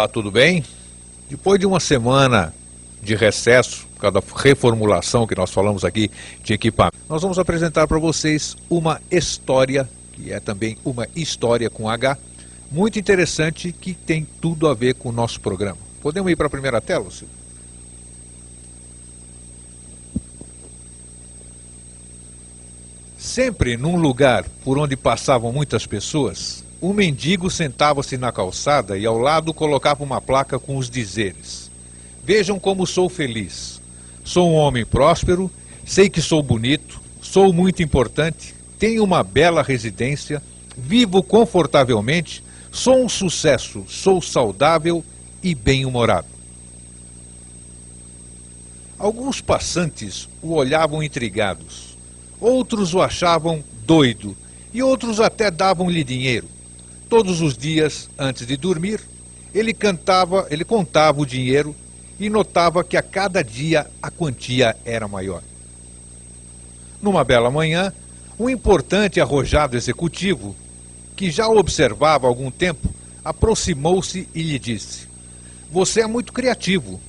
Tudo bem? Depois de uma semana de recesso, por causa da reformulação que nós falamos aqui de equipamento, nós vamos apresentar para vocês uma história, que é também uma história com H, muito interessante, que tem tudo a ver com o nosso programa. Podemos ir para a primeira tela, Silvio? Sempre num lugar por onde passavam muitas pessoas, um mendigo sentava-se na calçada e ao lado colocava uma placa com os dizeres: vejam como sou feliz. Sou um homem próspero, sei que sou bonito, sou muito importante, tenho uma bela residência, vivo confortavelmente, sou um sucesso, sou saudável e bem-humorado. Alguns passantes o olhavam intrigados, outros o achavam doido e outros até davam-lhe dinheiro. Todos os dias, antes de dormir, ele contava o dinheiro e notava que a cada dia a quantia era maior. Numa bela manhã, um importante e arrojado executivo, que já o observava há algum tempo, aproximou-se e lhe disse: você é muito criativo,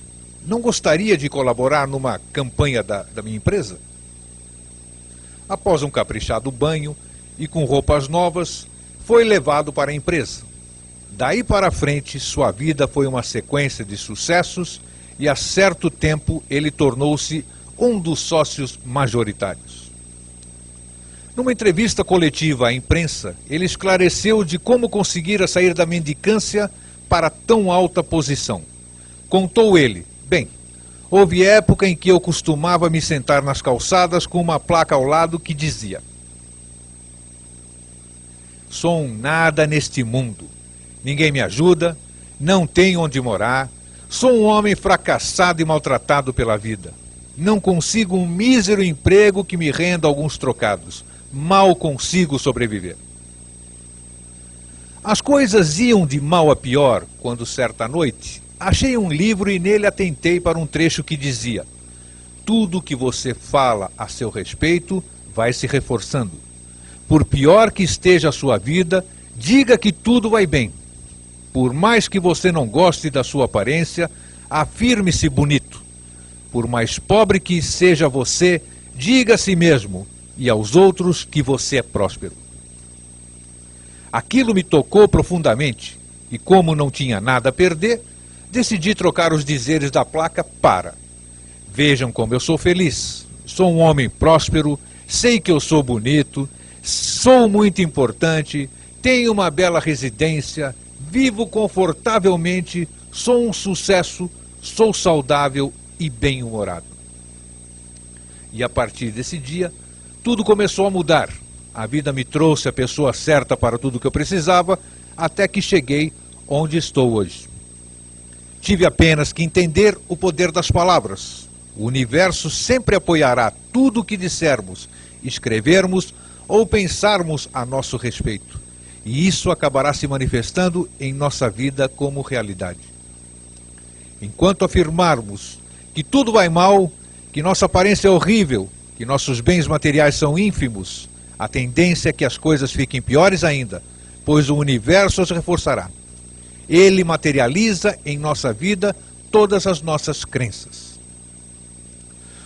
não gostaria de colaborar numa campanha da minha empresa? Após um caprichado banho e com roupas novas, foi levado para a empresa. Daí para frente, sua vida foi uma sequência de sucessos e a certo tempo ele tornou-se um dos sócios majoritários. Numa entrevista coletiva à imprensa, ele esclareceu de como conseguira sair da mendicância para tão alta posição. Contou ele: bem, houve época em que eu costumava me sentar nas calçadas com uma placa ao lado que dizia: sou um nada neste mundo, ninguém me ajuda, não tenho onde morar, sou um homem fracassado e maltratado pela vida, não consigo um mísero emprego que me renda alguns trocados, mal consigo sobreviver. As coisas iam de mal a pior quando, certa noite, achei um livro e nele atentei para um trecho que dizia: tudo que você fala a seu respeito vai se reforçando. Por pior que esteja a sua vida, diga que tudo vai bem. Por mais que você não goste da sua aparência, afirme-se bonito. Por mais pobre que seja você, diga a si mesmo e aos outros que você é próspero. Aquilo me tocou profundamente e, como não tinha nada a perder, decidi trocar os dizeres da placa para: vejam como eu sou feliz, sou um homem próspero, sei que eu sou bonito, sou muito importante, tenho uma bela residência, vivo confortavelmente, sou um sucesso, sou saudável e bem-humorado. E a partir desse dia, tudo começou a mudar. A vida me trouxe a pessoa certa para tudo que eu precisava, até que cheguei onde estou hoje. Tive apenas que entender o poder das palavras. O universo sempre apoiará tudo o que dissermos, escrevermos ou pensarmos a nosso respeito. E isso acabará se manifestando em nossa vida como realidade. Enquanto afirmarmos que tudo vai mal, que nossa aparência é horrível, que nossos bens materiais são ínfimos, a tendência é que as coisas fiquem piores ainda, pois o universo as reforçará. Ele materializa em nossa vida todas as nossas crenças.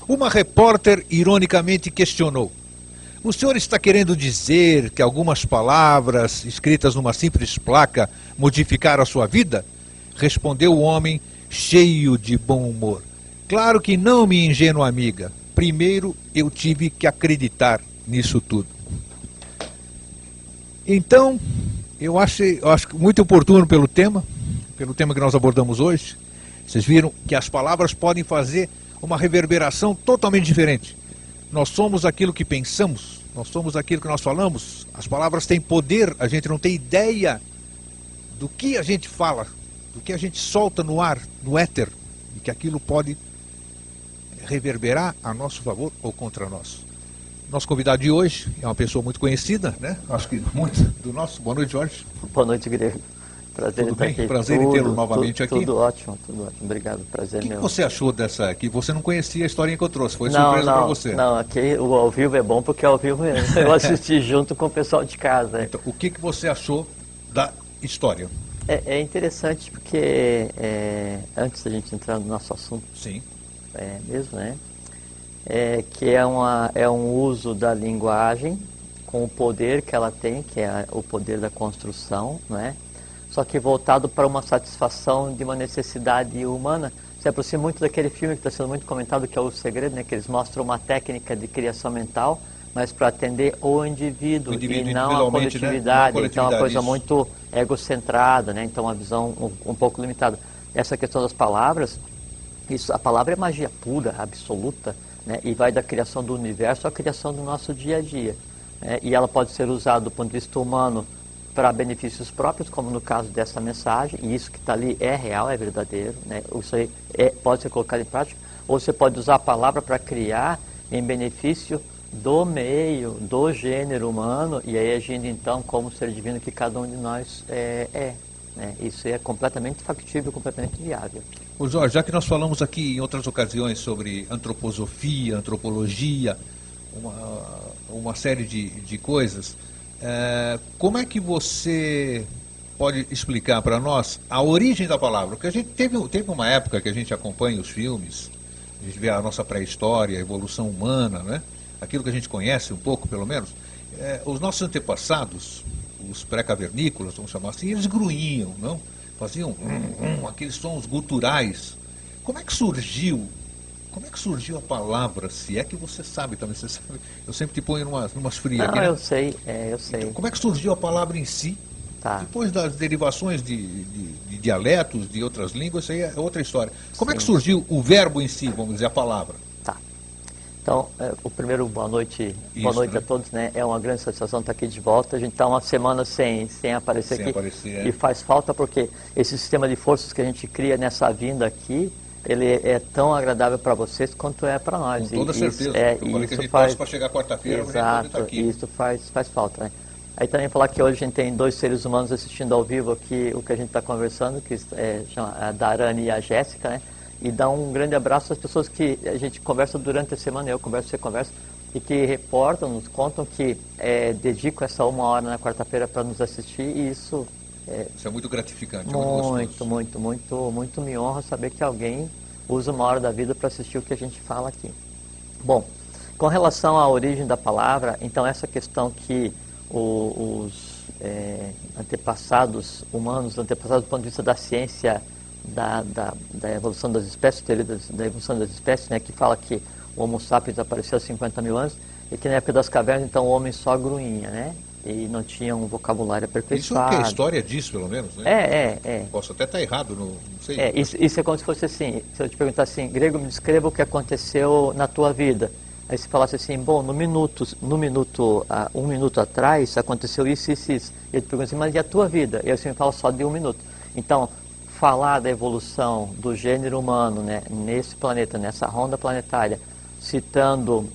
Uma repórter ironicamente questionou: o senhor está querendo dizer que algumas palavras escritas numa simples placa modificaram a sua vida? Respondeu o homem, cheio de bom humor: claro que não, minha ingênua amiga. Primeiro eu tive que acreditar nisso tudo. Então, eu acho muito oportuno pelo tema que nós abordamos hoje. Vocês viram que as palavras podem fazer uma reverberação totalmente diferente. Nós somos aquilo que pensamos, nós somos aquilo que nós falamos. As palavras têm poder, a gente não tem ideia do que a gente fala, do que a gente solta no ar, no éter, e que aquilo pode reverberar a nosso favor ou contra nós. Nosso convidado de hoje é uma pessoa muito conhecida, né? Acho que muito do nosso. Boa noite, Jorge. Boa noite, Grego. Prazer em estar aqui. Prazer em tê-lo novamente aqui. Tudo ótimo, tudo ótimo. Obrigado, prazer meu. O que você achou dessa aqui? Você não conhecia a historinha que eu trouxe, foi surpresa para você. Não, aqui o ao vivo é bom porque ao vivo eu assisti junto com o pessoal de casa. Então, o que você achou da história? É interessante porque, antes da gente entrar no nosso assunto, Sim. mesmo, né? Que é um uso da linguagem com o poder que ela tem, que é o poder da construção, né? Só que voltado para uma satisfação de uma necessidade humana. Se aproxima muito daquele filme que está sendo muito comentado, que é O Segredo, né? Que eles mostram uma técnica de criação mental, mas para atender o indivíduo e não a coletividade. Né? Então é uma coisa isso. muito egocentrada, né? Então uma visão um pouco limitada. Essa questão das palavras, a palavra é magia pura, absoluta, né? E vai da criação do universo à criação do nosso dia a dia. Né? E ela pode ser usada do ponto de vista humano para benefícios próprios, como no caso dessa mensagem, e isso que está ali é real, é verdadeiro, né? Isso aí pode ser colocado em prática, ou você pode usar a palavra para criar em benefício do meio, do gênero humano, e aí agindo então como ser divino que cada um de nós né? Isso é completamente factível, completamente viável. Ô Jorge, já que nós falamos aqui em outras ocasiões sobre antroposofia, antropologia, uma série de coisas, como é que você pode explicar para nós a origem da palavra? Porque a gente teve uma época que a gente acompanha os filmes, a gente vê a nossa pré-história, a evolução humana, né? Aquilo que a gente conhece um pouco, pelo menos. Os nossos antepassados, os pré-cavernícolas, vamos chamar assim, eles grunhiam, não? Faziam aqueles sons guturais. Como é que surgiu a palavra, se é que você sabe também? Você sabe, eu sempre te ponho numas frias. Não, aqui, né? eu sei. Então, como é que surgiu a palavra em si? Tá. Depois das derivações de dialetos, de outras línguas, isso aí é outra história. Como é que surgiu o verbo em si, vamos dizer, a palavra? Tá. Então, o primeiro, boa noite a todos, né? É uma grande satisfação estar aqui de volta. A gente está uma semana sem aparecer aqui. E faz falta porque esse sistema de forças que a gente cria nessa vinda aqui, ele é tão agradável para vocês quanto é para nós. Com toda certeza. Eu falei que a gente faz para chegar quarta-feira, exato, tá aqui. Isso faz falta, né? Aí também falar que hoje a gente tem 2 seres humanos assistindo ao vivo aqui o que a gente está conversando, que chama a Darane e a Jéssica, né? E dá um grande abraço às pessoas que a gente conversa durante a semana, eu converso, você conversa, e que reportam, nos contam que dedicam essa 1 hora na quarta-feira para nos assistir, e isso é muito gratificante. Muito me honra saber que alguém usa 1 hora da vida para assistir o que a gente fala aqui. Bom, com relação à origem da palavra, então essa questão que os antepassados humanos, antepassados do ponto de vista da ciência, da evolução das espécies, teoria da evolução das espécies, né, que fala que o Homo sapiens apareceu há 50 mil anos e que na época das cavernas, então, o homem só grunhia, né? E não tinha um vocabulário aperfeiçoado. Isso é que a história diz, pelo menos, né? Posso até estar errado, não sei. Isso é como se fosse assim, se eu te perguntar assim, grego, me descreva o que aconteceu na tua vida. Aí você falasse assim, bom, um minuto atrás aconteceu isso. E eu te pergunto assim, mas e a tua vida? E aí você me fala só de 1 minuto. Então, falar da evolução do gênero humano, né, nesse planeta, nessa ronda planetária, citando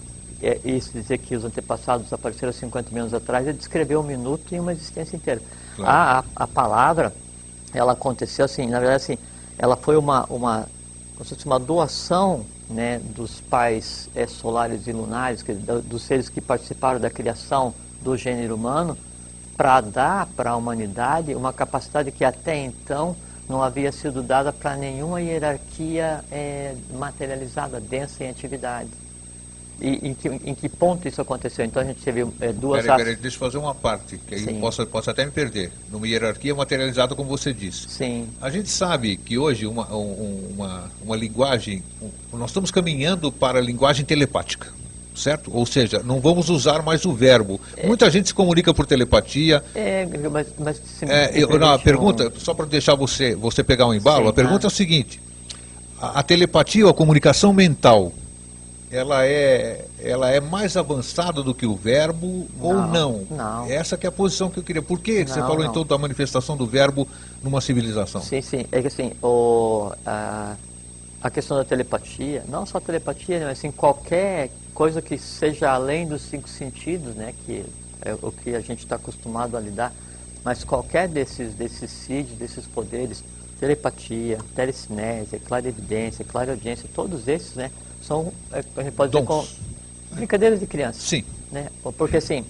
isso, dizer que os antepassados apareceram 50 mil anos atrás, é descrever 1 minuto e uma existência inteira. Claro. A palavra, ela aconteceu assim, na verdade assim, ela foi uma doação, né, dos pais solares e lunares, dos seres que participaram da criação do gênero humano, para dar para a humanidade uma capacidade que até então não havia sido dada para nenhuma hierarquia materializada, densa em atividade. E em que ponto isso aconteceu? Então a gente teve duas... Peraí, deixa eu fazer uma parte, que aí eu posso até me perder. Numa hierarquia materializada, como você disse. Sim. A gente sabe que hoje uma linguagem... Nós estamos caminhando para a linguagem telepática, certo? Ou seja, não vamos usar mais o verbo. Muita gente se comunica por telepatia. A pergunta, só para deixar você pegar um embalo, a pergunta é o seguinte: a telepatia ou a comunicação mental, ela é mais avançada do que o verbo ou não? Não. Essa que é a posição que eu queria. Por que você falou então da manifestação do verbo numa civilização? Sim. É que assim, a questão da telepatia, não só telepatia, mas assim, qualquer coisa que seja além dos 5 sentidos, né, que é o que a gente está acostumado a lidar, mas qualquer desses CID, desses poderes, telepatia, telecinésia, clarividência, clareaudiência, todos esses, né, são, a gente pode dizer, com brincadeiras de criança. Sim. Né? Porque assim,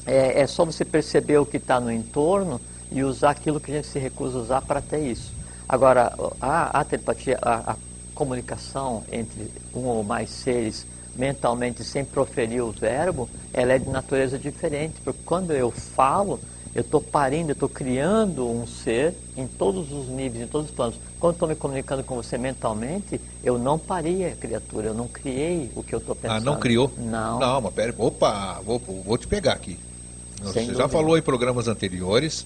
é só você perceber o que está no entorno e usar aquilo que a gente se recusa a usar para ter isso. Agora, a telepatia, a comunicação entre um ou mais seres mentalmente sem proferir o verbo, ela é de natureza diferente, porque quando eu falo, eu estou parindo, eu estou criando um ser em todos os níveis, em todos os planos. Quando estou me comunicando com você mentalmente, eu não parei a criatura, eu não criei o que eu estou pensando. Ah, não criou? Não. Não, mas pera, opa, vou te pegar aqui. Sem Você já dúvida. falou em programas anteriores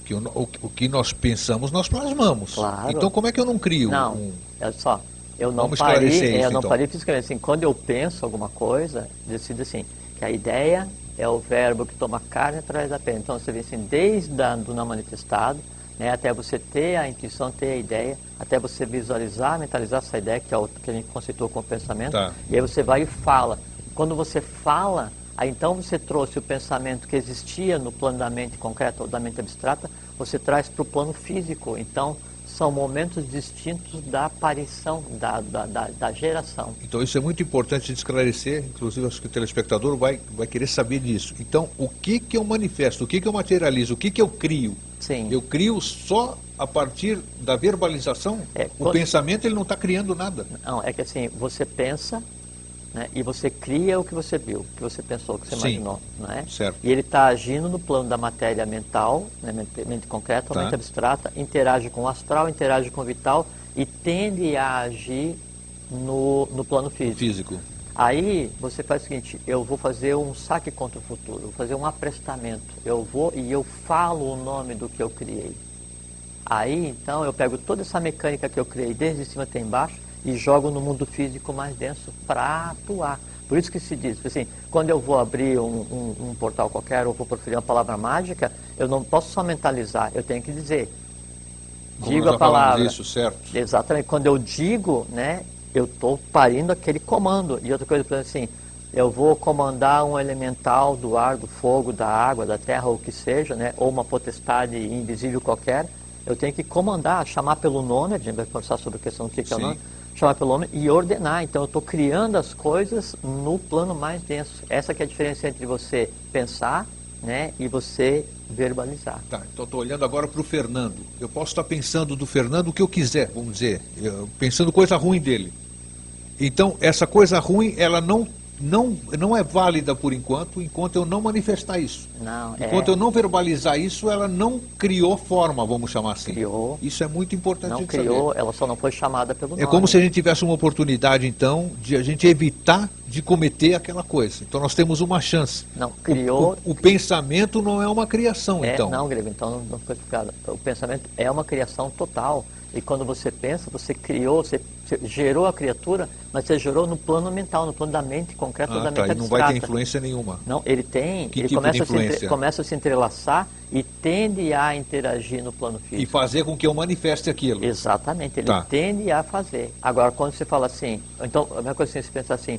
que o que nós pensamos, nós plasmamos. Claro. Então como é que eu não crio? Não, olha só, eu não Vamos parei, esclarecer isso, eu não então. parei fisicamente. Assim, quando eu penso alguma coisa, decido assim, que a ideia é o verbo que toma carne através da pena. Então você vê assim, desde do não manifestado, né, até você ter a intuição, ter a ideia, até você visualizar, mentalizar essa ideia, que é o que a gente conceitou como pensamento, Tá. e aí você vai e fala. Quando você fala, aí então você trouxe o pensamento que existia no plano da mente concreta ou da mente abstrata, você traz para o plano físico. Então, são momentos distintos da aparição, da geração. Então isso é muito importante de esclarecer, inclusive acho que o telespectador vai querer saber disso. Então, o que eu manifesto, o que eu materializo, o que eu crio? Sim. Eu crio só a partir da verbalização? O pensamento ele não está criando nada. Não, é que assim, você pensa, né, e você cria o que você viu, o que você pensou, o que você imaginou, não é? Certo. E ele está agindo no plano da matéria mental, né, mente concreta, mente abstrata, interage com o astral, interage com o vital e tende a agir no plano físico. Aí você faz o seguinte, eu vou fazer um saque contra o futuro, vou fazer um aprestamento, eu vou e eu falo o nome do que eu criei. Aí então eu pego toda essa mecânica que eu criei desde cima até embaixo e jogo no mundo físico mais denso para atuar. Por isso que se diz, assim, quando eu vou abrir um portal qualquer ou vou proferir uma palavra mágica, eu não posso só mentalizar, eu tenho que dizer. Digo a palavra. Isso, certo. Exatamente. Quando eu digo, né, eu estou parindo aquele comando. E outra coisa, por exemplo, assim, eu vou comandar um elemental do ar, do fogo, da água, da terra, ou o que seja, né, ou uma potestade invisível qualquer, eu tenho que comandar, chamar pelo nome, a gente vai conversar sobre a questão do que é o nome, chamar pelo nome e ordenar. Então eu estou criando as coisas no plano mais denso. Essa que é a diferença entre você pensar, né, e você verbalizar. Tá, então estou olhando agora para o Fernando. Eu posso estar pensando do Fernando o que eu quiser, vamos dizer, pensando coisa ruim dele. Então essa coisa ruim, ela não é válida por enquanto eu não manifestar isso. Não, enquanto eu não verbalizar isso, ela não criou forma, vamos chamar assim. Criou. Isso é muito importante Não de criou, saber. ela só não foi chamada pelo nome. É como se a gente tivesse uma oportunidade, então, de a gente evitar de cometer aquela coisa. Então nós temos uma chance. Não, criou. O pensamento não é uma criação, então. Não, Grego, então não foi explicado. O pensamento é uma criação total. E quando você pensa, você criou, você gerou a criatura, mas você gerou no plano mental, no plano da mente concreta, da mente abstrata. Não vai ter influência nenhuma. Não, ele tem, Que ele tipo de influência? começa a se entrelaçar e tende a interagir no plano físico. E fazer com que eu manifeste aquilo. Exatamente, ele tende a fazer. Agora, quando você fala assim, então, a mesma coisa assim, você pensa assim,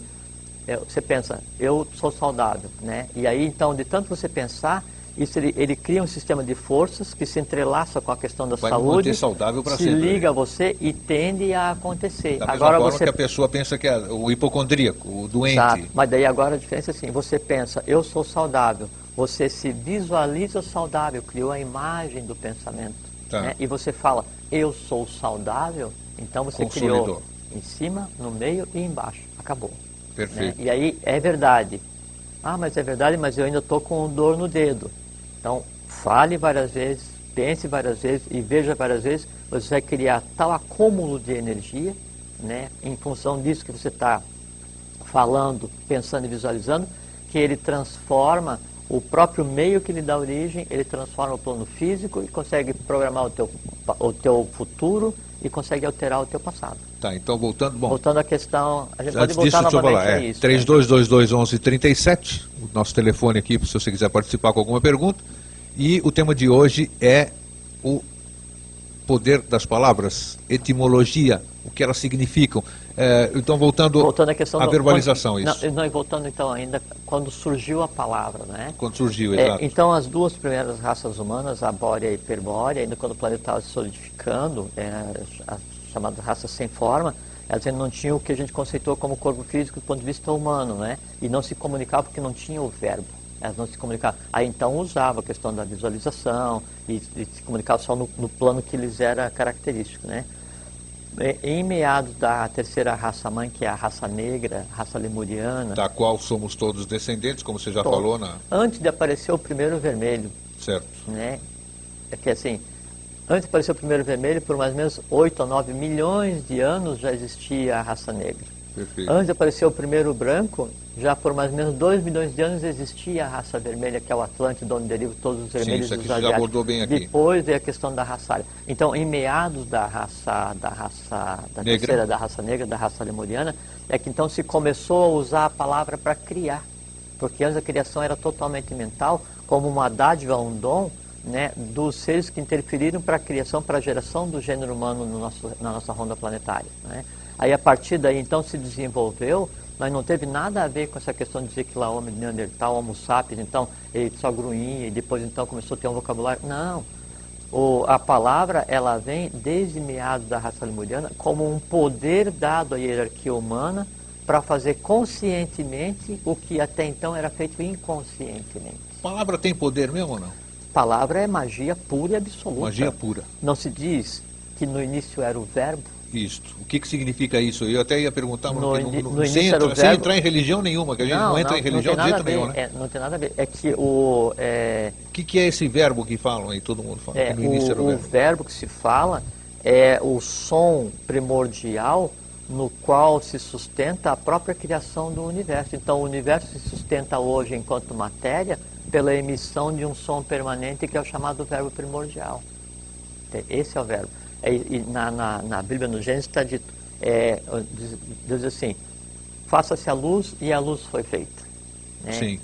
você pensa, eu sou saudável, né? E aí, então, de tanto você pensar, isso ele cria um sistema de forças que se entrelaça com a questão da saúde, saudável para se sempre, liga a você e tende a acontecer. Da mesma agora forma você que a pessoa pensa que é o hipocondríaco, o doente. Exato. Mas daí agora a diferença é assim, você pensa, eu sou saudável, você se visualiza saudável, criou a imagem do pensamento. Né? E você fala, eu sou saudável, então você criou em cima, no meio e embaixo. Acabou. Perfeito. Né? E aí é verdade. Ah, mas é verdade, mas eu ainda estou com dor no dedo. Então, fale várias vezes, pense várias vezes e veja várias vezes, você vai criar tal acúmulo de energia, né, em função disso que você está falando, pensando e visualizando, que ele transforma o próprio meio que lhe dá origem, ele transforma o plano físico e consegue programar o teu futuro e consegue alterar o teu passado. Tá, então voltando... Bom, voltando à questão, a gente antes pode voltar disso, novamente falar, a isso. 32221137, o nosso telefone aqui, se você quiser participar com alguma pergunta. E o tema de hoje é o poder das palavras, etimologia, o que elas significam. Então, voltando à questão à verbalização, isso. Não, e voltando então ainda, quando surgiu a palavra, né? Quando surgiu, exato. Então, as duas primeiras raças humanas, a Bórea e a Hiperbórea, ainda quando o planeta estava se solidificando, as chamadas raças sem forma, elas ainda não tinham o que a gente conceitou como corpo físico do ponto de vista humano, né? E não se comunicavam porque não tinha o verbo. Elas não se comunicavam. Aí então usava a questão da visualização e se comunicava só no plano que lhes era característico, né? Em meados da terceira raça-mãe, que é a raça negra, raça lemuriana... Da qual somos todos descendentes, como você já falou Antes de aparecer o primeiro vermelho. Certo. Né? É que assim, antes de aparecer o primeiro vermelho, por mais ou menos 8 ou 9 milhões de anos já existia a raça negra. Perfeito. Antes de aparecer o primeiro branco, já por mais ou menos 2 milhões de anos existia a raça vermelha, que é o Atlântida, onde derivam todos os vermelhos dos asiáticos. Já abordou bem aqui. Depois veio a questão da raça ária. Então, em meados da terceira da raça negra, da raça lemuriana, é que então se começou a usar a palavra para criar. Porque antes a criação era totalmente mental, como uma dádiva, um dom, né, dos seres que interferiram para a criação, para a geração do gênero humano na nossa ronda planetária, né? Aí a partir daí então se desenvolveu, mas não teve nada a ver com essa questão de dizer que lá homem neandertal, homo sapiens, então ele só grunhia e depois então começou a ter um vocabulário. Não, a palavra ela vem desde meados da raça lemuriana como um poder dado à hierarquia humana para fazer conscientemente o que até então era feito inconscientemente. Palavra tem poder mesmo ou não? Palavra é magia pura e absoluta. Magia pura. Não se diz que no início era o verbo? Isto. O que significa isso? Eu até ia perguntar, sem entrar em religião nenhuma, que a gente não entra em religião de jeito nenhum, né? Não tem nada a ver. É que O que é esse verbo que falam aí? Todo mundo fala que no início era o verbo. O verbo que se fala é o som primordial no qual se sustenta a própria criação do universo. Então o universo se sustenta hoje enquanto matéria pela emissão de um som permanente que é o chamado verbo primordial. Esse é o verbo. E na Bíblia, no Gênesis, está dito, Deus diz assim, faça-se a luz e a luz foi feita. Né? Sim.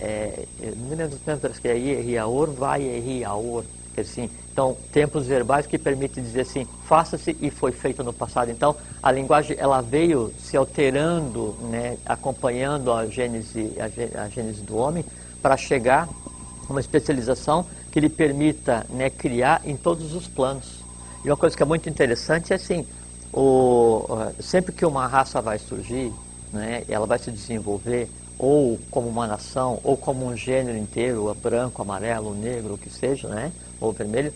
Não me lembro dos tempos que é Riaor, vai Riaor. Assim, então, tempos verbais que permitem dizer assim, faça-se e foi feito no passado. Então, a linguagem ela veio se alterando, né, acompanhando a gênese do homem, para chegar a uma especialização que lhe permita, né, criar em todos os planos. E uma coisa que é muito interessante é assim, sempre que uma raça vai surgir, né, ela vai se desenvolver, ou como uma nação, ou como um gênero inteiro, branco, amarelo, negro, o que seja, né, ou vermelho,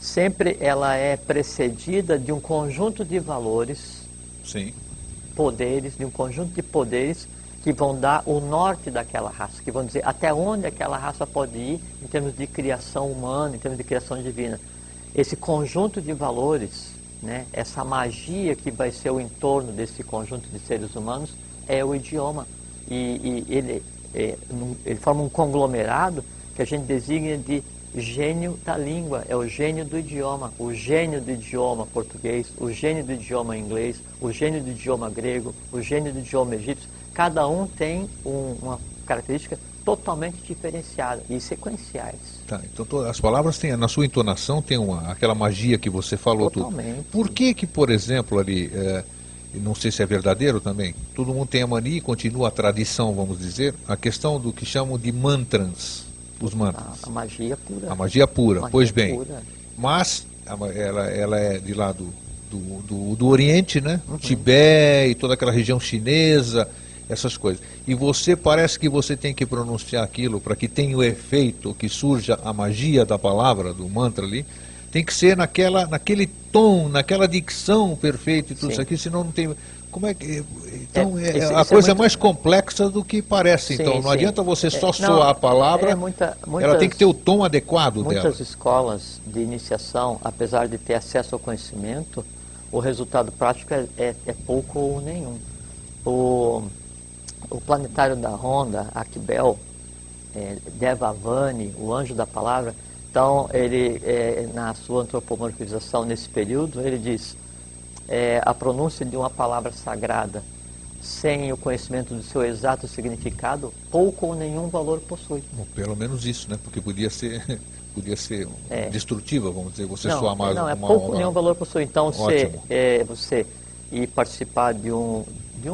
sempre ela é precedida de um conjunto de valores, sim, poderes, de um conjunto de poderes que vão dar o norte daquela raça, que vão dizer até onde aquela raça pode ir em termos de criação humana, em termos de criação divina. Esse conjunto de valores, né, essa magia que vai ser o entorno desse conjunto de seres humanos é o idioma. E ele forma um conglomerado que a gente designa de gênio da língua, é o gênio do idioma português, o gênio do idioma inglês, o gênio do idioma grego, o gênio do idioma egípcio. Cada um tem uma característica totalmente diferenciada e sequenciais. Tá, então as palavras têm, na sua entonação tem aquela magia que você falou. Totalmente. Tudo. Por que, por exemplo, ali, não sei se é verdadeiro também, todo mundo tem a mania e continua a tradição, vamos dizer, a questão do que chamam de mantras, os mantras. A magia pura. A magia pura, magia pois bem. Pura. Mas ela é de lá do Oriente, né? Uhum. Tibete e toda aquela região chinesa, essas coisas. E parece que você tem que pronunciar aquilo para que tenha o efeito, que surja a magia da palavra, do mantra ali, tem que ser naquele tom, naquela dicção perfeita e tudo isso aqui, senão não tem... Como é que... Então, a coisa é mais complexa do que parece. Sim, então, não adianta você só soar a palavra, ela tem que ter o tom adequado dela. Muitas escolas de iniciação, apesar de ter acesso ao conhecimento, o resultado prático é pouco ou nenhum. O planetário da Ronda, Akbel, Devavani, o anjo da palavra, então ele, na sua antropomorfização nesse período, ele diz, a pronúncia de uma palavra sagrada sem o conhecimento do seu exato significado, pouco ou nenhum valor possui. Bom, pelo menos isso, né? Porque podia ser destrutiva, vamos dizer, você soar mais... Não, pouco ou nenhum valor possui. Então, você ir participar de um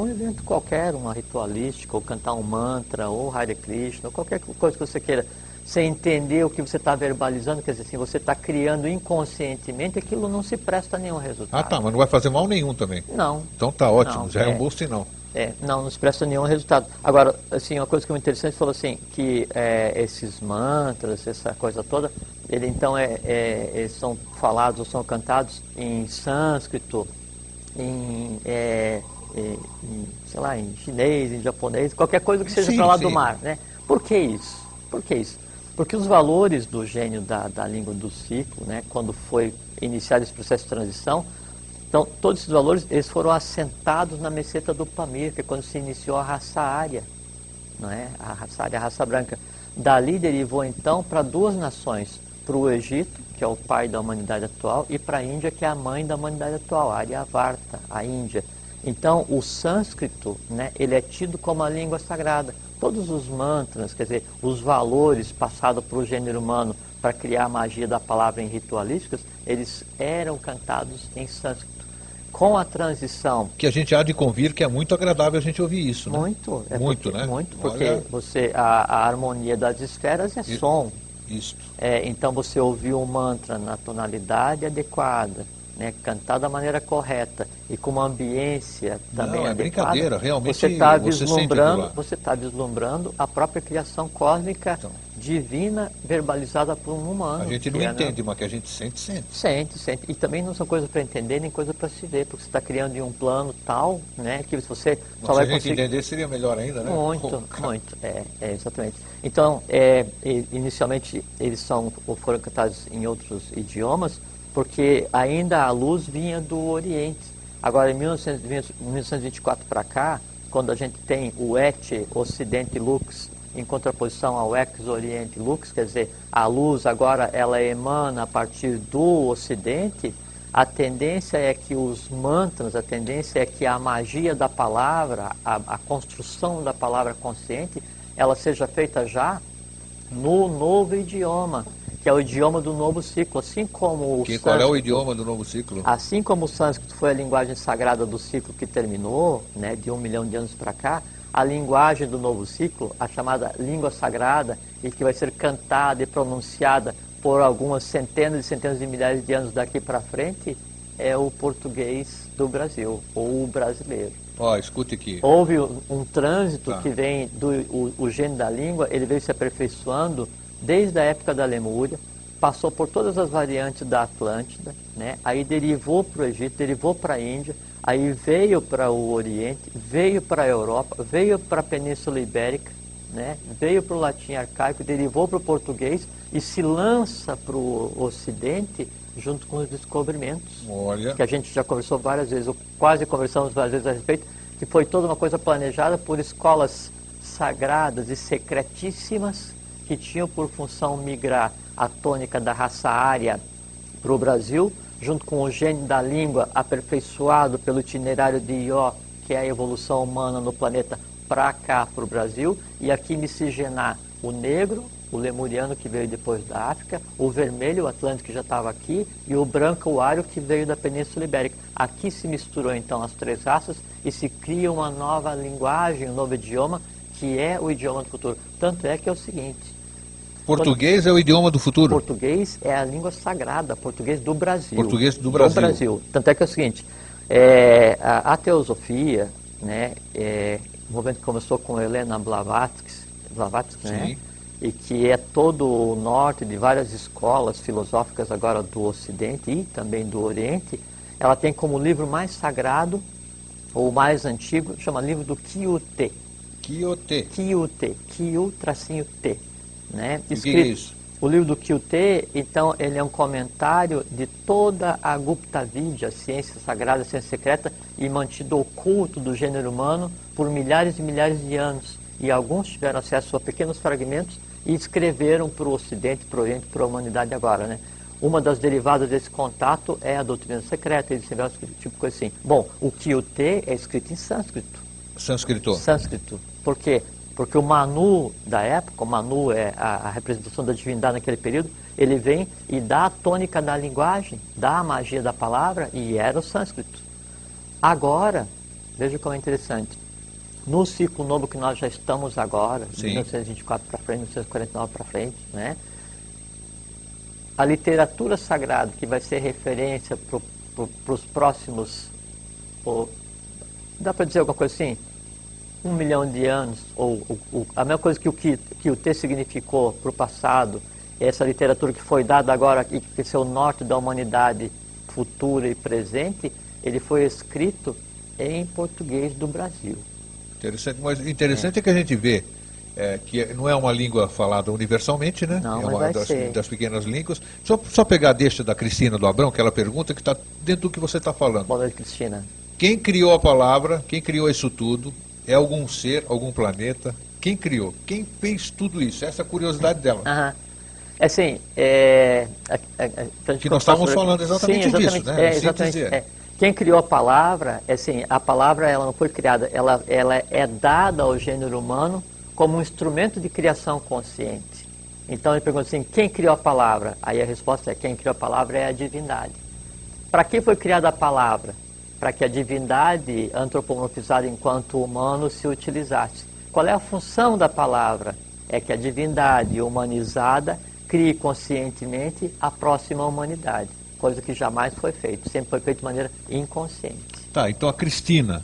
evento qualquer, uma ritualística, ou cantar um mantra, ou Hare Krishna, ou qualquer coisa que você queira, sem entender o que você está verbalizando, quer dizer assim, você está criando inconscientemente, aquilo não se presta a nenhum resultado. Ah, tá, mas não vai fazer mal nenhum também. Não. Então tá ótimo, não, já é um bom sinal. não expressa nenhum resultado. Agora, assim, uma coisa que é muito interessante, falou assim, que esses mantras, essa coisa toda, eles são falados ou são cantados em sânscrito, sei lá, em chinês, em japonês, qualquer coisa que seja para lá do mar, né? Por que isso? Por que isso? Porque os valores do gênio da língua do ciclo, né, quando foi iniciado esse processo de transição, então todos esses valores eles foram assentados na meseta do Pamir, que é quando se iniciou a raça ária, não é? A raça ária, a raça branca. Dali derivou então para duas nações, para o Egito, que é o pai da humanidade atual, e para a Índia, que é a mãe da humanidade atual, a Aryavarta, a Índia. Então, o sânscrito, né, ele é tido como a língua sagrada. Todos os mantras, quer dizer, os valores passados para o gênero humano para criar a magia da palavra em ritualísticas, eles eram cantados em sânscrito. Com a transição... Que a gente há de convir que é muito agradável a gente ouvir isso, né? Muito. Né? Muito, porque a harmonia das esferas é som. Isso. Então você ouviu um mantra na tonalidade adequada, né, cantado da maneira correta e com uma ambiência também adequada. Brincadeira, realmente você está vislumbrando a própria criação cósmica divina verbalizada por um humano. A gente não entende, mas que a gente sente. Sente. E também não são coisas para entender, nem coisas para se ver, porque você está criando em um plano tal, né, que você só vai conseguir... Se a gente entender seria melhor ainda, né? Muito. Exatamente. Então, inicialmente eles foram cantados em outros idiomas, porque ainda a luz vinha do Oriente. Agora, em 1924 para cá, quando a gente tem o Et Ocidente Lux em contraposição ao Ex Oriente Lux, quer dizer, a luz agora ela emana a partir do Ocidente, a tendência é que os mantras, a tendência é que a magia da palavra, a construção da palavra consciente, ela seja feita já no novo idioma, que é o idioma do novo ciclo, assim como qual é o idioma do novo ciclo? Assim como o sânscrito foi a linguagem sagrada do ciclo que terminou, né, de 1 milhão de anos para cá, a linguagem do novo ciclo, a chamada língua sagrada, e que vai ser cantada e pronunciada por algumas centenas e centenas de milhares de anos daqui para frente, é o português do Brasil, ou o brasileiro. Escute aqui. Houve um trânsito que vem o gênio da língua, ele veio se aperfeiçoando desde a época da Lemúria, passou por todas as variantes da Atlântida, né? Aí derivou para o Egito, derivou para a Índia, aí veio para o Oriente, veio para a Europa, veio para a Península Ibérica, né? Veio para o latim arcaico, derivou para o português e se lança para o Ocidente junto com os descobrimentos. Que a gente já conversou várias vezes, ou quase conversamos várias vezes a respeito, que foi toda uma coisa planejada por escolas sagradas e secretíssimas que tinham por função migrar a tônica da raça ária para o Brasil, junto com o gênio da língua aperfeiçoado pelo itinerário de Ió, que é a evolução humana no planeta, para cá, para o Brasil, e aqui miscigenar o negro, o lemuriano que veio depois da África, o vermelho, o atlântico que já estava aqui, e o branco, o ário que veio da Península Ibérica. Aqui se misturou então as três raças e se cria uma nova linguagem, um novo idioma, que é o idioma do futuro. Tanto é que é o seguinte... Português é o idioma do futuro? Português é a língua sagrada, português do Brasil. Português do Brasil. Tanto é que é o seguinte, a teosofia, né, o movimento que começou com Helena Blavatsky, né, e que é todo o norte de várias escolas filosóficas agora do Ocidente e também do Oriente, ela tem como livro mais sagrado, ou mais antigo, chama livro do Kyute. Kyu-T. Né? O que é isso? O livro do Kyute, então, ele é um comentário de toda a Gupta Vidya, a ciência sagrada, a ciência secreta, e mantido oculto do gênero humano por milhares e milhares de anos. E alguns tiveram acesso a pequenos fragmentos e escreveram para o Ocidente, para o Oriente, para a humanidade agora, né? Uma das derivadas desse contato é a doutrina secreta, eles tiveram tipo de coisa assim. Bom, o Kyute é escrito em sânscrito. Sânscrito. Por quê? Porque o Manu da época, o Manu é a representação da divindade naquele período, ele vem e dá a tônica da linguagem, dá a magia da palavra, e era o sânscrito. Agora, veja como é interessante, no ciclo novo que nós já estamos agora, de 1924 para frente, 1949 para frente, né? A literatura sagrada, que vai ser referência para os próximos, dá para dizer alguma coisa assim? 1 milhão de anos, ou a mesma coisa que o T significou para o passado, essa literatura que foi dada agora e que é o norte da humanidade futura e presente, ele foi escrito em português do Brasil. Interessante, mas interessante é que a gente vê que não é uma língua falada universalmente, né? Não, é mas uma vai ser. das pequenas línguas. Só pegar a deixa da Cristina do Abrão, que ela pergunta, que está dentro do que você está falando. Boa noite, Cristina. Quem criou a palavra, quem criou isso tudo, é algum ser, algum planeta? Quem criou? Quem fez tudo isso? Essa é a curiosidade dela. Aham. Assim, que nós estávamos falando exatamente disso, né? Exatamente. Quem criou a palavra, assim, a palavra ela não foi criada, ela é dada ao gênero humano como um instrumento de criação consciente. Então ele pergunta assim, quem criou a palavra? Aí a resposta é, quem criou a palavra é a divindade. Para que foi criada a palavra? Para que a divindade antropomorfizada enquanto humano se utilizasse. Qual é a função da palavra? É que a divindade humanizada crie conscientemente a próxima humanidade. Coisa que jamais foi feita, sempre foi feita de maneira inconsciente. Tá, então a Cristina,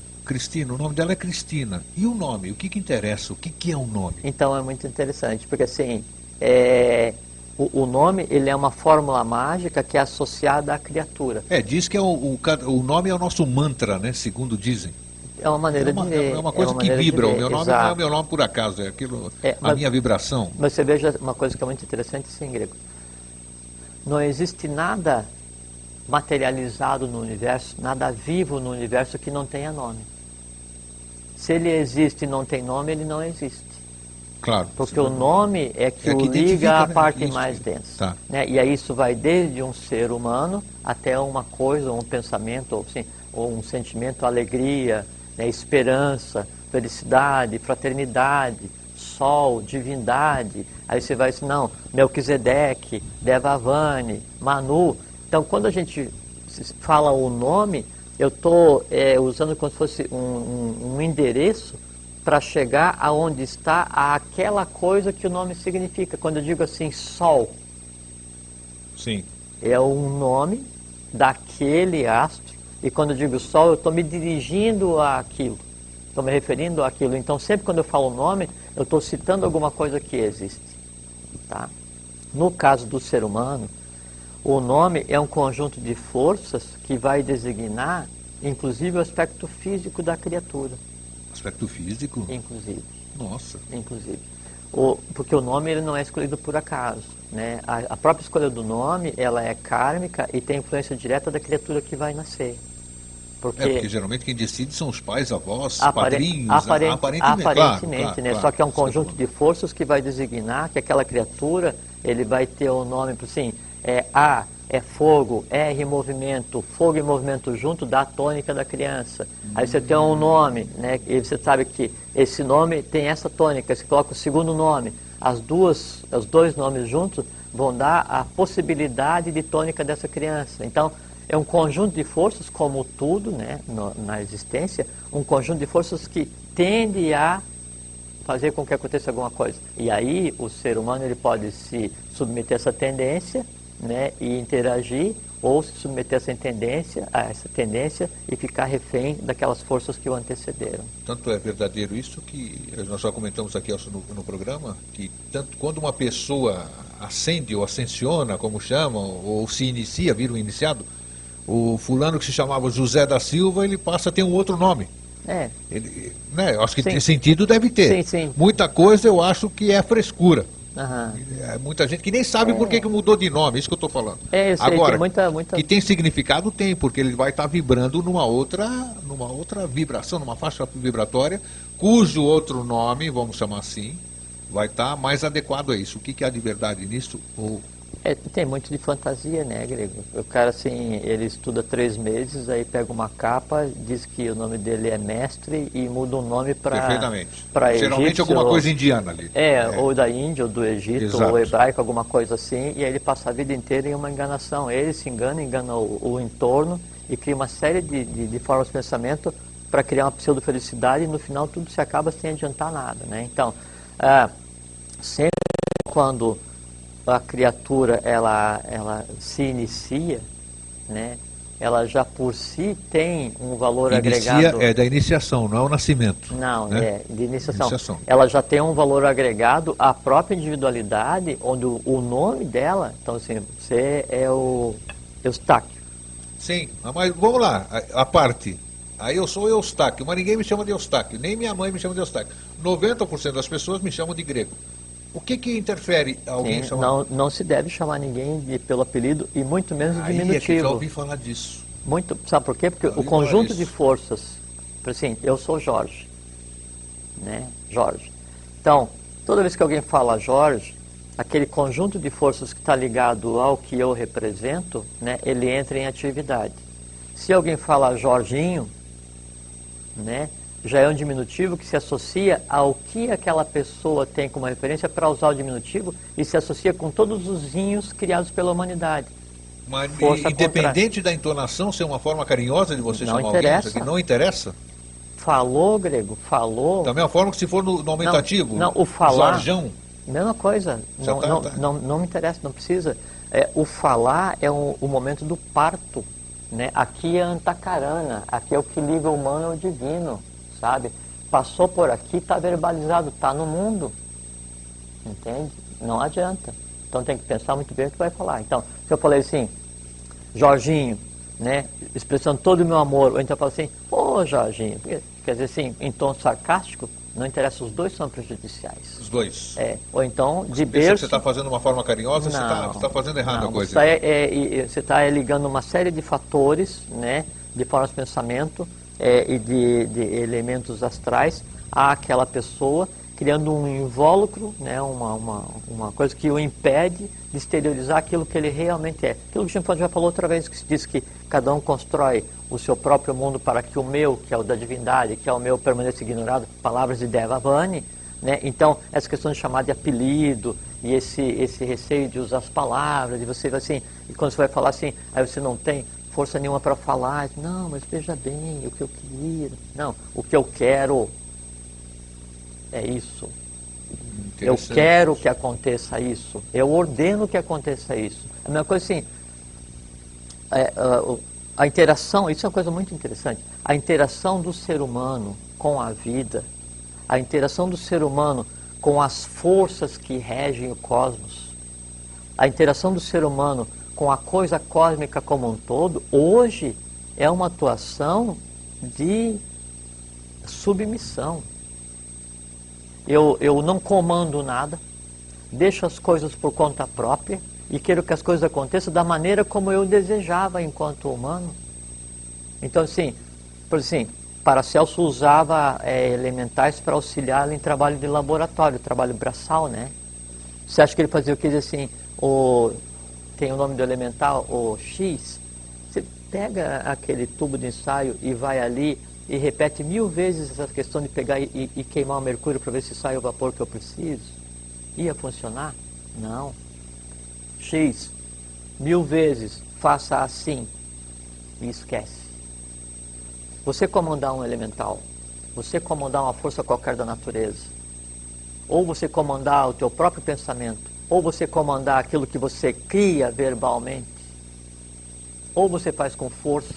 o nome dela é Cristina. E o nome? O que interessa? O que é um nome? Então é muito interessante, porque assim, o nome ele é uma fórmula mágica que é associada à criatura. Diz que o nome é o nosso mantra, né? Segundo dizem. É uma maneira de ver. É uma coisa que vibra. O meu nome não é o meu nome por acaso, é aquilo, a minha vibração. Mas você veja uma coisa que é muito interessante, sim, Grego. Não existe nada materializado no universo, nada vivo no universo que não tenha nome. Se ele existe e não tem nome, ele não existe. Claro. Porque o nome é que o liga à parte mais densa. Tá. Né? E aí isso vai desde um ser humano até uma coisa, um pensamento, ou um sentimento, alegria, né? Esperança, felicidade, fraternidade, sol, divindade. Aí você vai assim, não, Melquisedeque, Devavane, Manu. Então, quando a gente fala o nome, eu estou usando como se fosse um endereço para chegar aonde está aquela coisa que o nome significa. Quando eu digo assim, sol, sim, é um nome daquele astro. E quando eu digo sol, eu estou me dirigindo àquilo, estou me referindo àquilo. Então, sempre quando eu falo o nome, eu estou citando alguma coisa que existe. Tá? No caso do ser humano, o nome é um conjunto de forças que vai designar, inclusive, o aspecto físico da criatura. Aspecto físico? Inclusive. Nossa. Inclusive. Porque o nome ele não é escolhido por acaso. Né? A própria escolha do nome, ela é kármica e tem influência direta da criatura que vai nascer. Porque geralmente quem decide são os pais, avós, padrinhos, aparentemente, claro, né? Só que é um conjunto de forças que vai designar que aquela criatura, ele vai ter o nome, assim, A é fogo, R movimento, fogo e movimento junto dá a tônica da criança. Aí você tem um nome, né? E você sabe que esse nome tem essa tônica, você coloca o segundo nome. Os dois nomes juntos vão dar a possibilidade de tônica dessa criança. Então, é um conjunto de forças, como tudo, né, na existência, um conjunto de forças que tende a fazer com que aconteça alguma coisa. E aí o ser humano ele pode se submeter a essa tendência, né, e interagir, ou se submeter a essa tendência e ficar refém daquelas forças que o antecederam. Tanto é verdadeiro isso que nós já comentamos aqui no programa, que tanto quando uma pessoa ascende ou ascensiona, como chamam, ou se inicia, vira um iniciado, o fulano que se chamava José da Silva, ele passa a ter um outro nome. Ele, né, eu acho que sentido deve ter. Sim. Muita coisa eu acho que é frescura. Uhum. Muita gente que nem sabe por que mudou de nome, isso que eu estou falando. Eu sei, agora, tem muita... que tem significado, tem, porque ele vai estar vibrando numa outra vibração, numa faixa vibratória, cujo outro nome, vamos chamar assim, vai estar mais adequado a isso. O que há de verdade nisso? Tem muito de fantasia, né, Grego? O cara, assim, ele estuda 3 meses, aí pega uma capa, diz que o nome dele é mestre e muda o nome para Perfeitamente. Para geralmente egípcio, alguma coisa indiana ali. Ou da Índia, ou do Egito, Exato. ou hebraico, alguma coisa assim, e aí ele passa a vida inteira em uma enganação. Ele se engana o entorno e cria uma série de formas de pensamento para criar uma pseudo-felicidade e no final tudo se acaba sem adiantar nada, né? Então, sempre quando a criatura ela se inicia, né, ela já por si tem um valor Inicia, agregado. é da iniciação, não é o nascimento. Não, né? é de iniciação. Iniciação. Ela já tem um valor agregado à própria individualidade, onde o nome dela, então assim, você é o Eustáquio. Sim, mas vamos lá, a parte. Aí eu sou Eustáquio, mas ninguém me chama de Eustáquio, nem minha mãe me chama de Eustáquio. 90% das pessoas me chamam de grego. O que interfere alguém chamar? Não se deve chamar ninguém pelo apelido e muito menos de Aí diminutivo. é que já ouvi falar disso. Muito, sabe por quê? Porque Já o ouvi falar conjunto disso. de forças, por assim, eu sou Jorge, né? Jorge. Então, toda vez que alguém fala Jorge, aquele conjunto de forças que está ligado ao que eu represento, né, ele entra em atividade. Se alguém fala Jorginho, né, já é um diminutivo que se associa ao que aquela pessoa tem como referência para usar o diminutivo e se associa com todos os inhos criados pela humanidade. Mas Força independente da entonação ser uma forma carinhosa de você Não chamar interessa. alguém, isso aqui não interessa? Falou, grego, falou. Da mesma forma que se for no aumentativo, não, o falar, Jorjão, mesma coisa, Já não, tá. não me interessa, não precisa. O falar é o momento do parto, né? Aqui é antacarana, aqui é o que liga o humano ao divino, sabe? Passou por aqui, está verbalizado, está no mundo, entende? Não adianta. Então tem que pensar muito bem o que vai falar. Então, se eu falei assim, Jorginho, né? Expressando todo o meu amor, ou então eu falo assim, ô Jorginho, quer dizer assim, em tom sarcástico, não interessa, os dois são prejudiciais. os dois. Ou então, de Pensa que berço... você está fazendo uma forma carinhosa, você está fazendo errado a coisa. Você está ligando uma série de fatores, né, de formas de pensamento e de elementos astrais àquela pessoa, criando um invólucro, né, uma coisa que o impede de exteriorizar aquilo que ele realmente é. Aquilo que o Chimpão já falou outra vez, que se diz que cada um constrói o seu próprio mundo para que o meu, que é o da divindade, que é o meu, permaneça ignorado, palavras de Devavani, né? Então, essa questão de chamar de apelido e esse receio de usar as palavras, de você assim, e quando você vai falar assim, aí você não tem força nenhuma para falar, não, mas veja bem, o que eu queria, não, o que eu quero é isso. Eu quero que aconteça isso. Eu ordeno que aconteça isso. A mesma coisa assim, a interação, isso é uma coisa muito interessante, a interação do ser humano com a vida, a interação do ser humano com as forças que regem o cosmos, a interação do ser humano com a coisa cósmica como um todo, hoje é uma atuação de submissão. Eu não comando nada, deixo as coisas por conta própria e quero que as coisas aconteçam da maneira como eu desejava enquanto humano. Então, assim, por assim, Paracelso usava elementais para auxiliar em trabalho de laboratório, trabalho braçal, né? Você acha que ele fazia o que? Assim, tem o nome do elemental, o X, você pega aquele tubo de ensaio e vai ali e repete 1000 vezes essa questão de pegar e queimar o mercúrio para ver se sai o vapor que eu preciso? Ia funcionar? Não. X, 1000 vezes, faça assim e esquece. Você comandar um elemental, você comandar uma força qualquer da natureza, ou você comandar o teu próprio pensamento, ou você comandar aquilo que você cria verbalmente, ou você faz com força,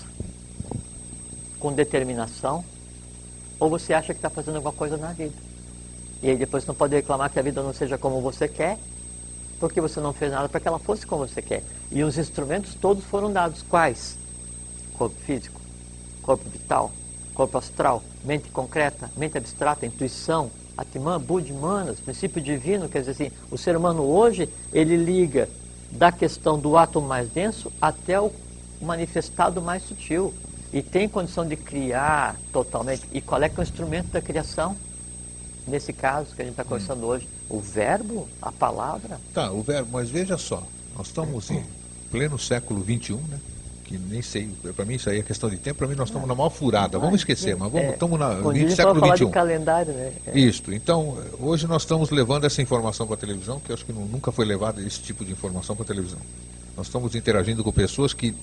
com determinação, ou você acha que está fazendo alguma coisa na vida. E aí depois você não pode reclamar que a vida não seja como você quer, porque você não fez nada para que ela fosse como você quer. E os instrumentos todos foram dados. Quais? Corpo físico, corpo vital, corpo astral, mente concreta, mente abstrata, intuição, Atman, Buddha, Manas, princípio divino. Quer dizer assim, o ser humano hoje, ele liga da questão do átomo mais denso até o manifestado mais sutil. E tem condição de criar totalmente. E qual é que é o instrumento da criação? Nesse caso que a gente está conversando hoje, o verbo, a palavra. Tá, o verbo, mas veja só, nós estamos em pleno século XXI, né? Que nem sei, para mim isso aí é questão de tempo, para mim nós estamos na maior furada, vamos esquecer, mas estamos no século falar XXI. de calendário, né? Isto, então, hoje nós estamos levando essa informação para a televisão, que eu acho que nunca foi levado esse tipo de informação para a televisão. Nós estamos interagindo com pessoas que,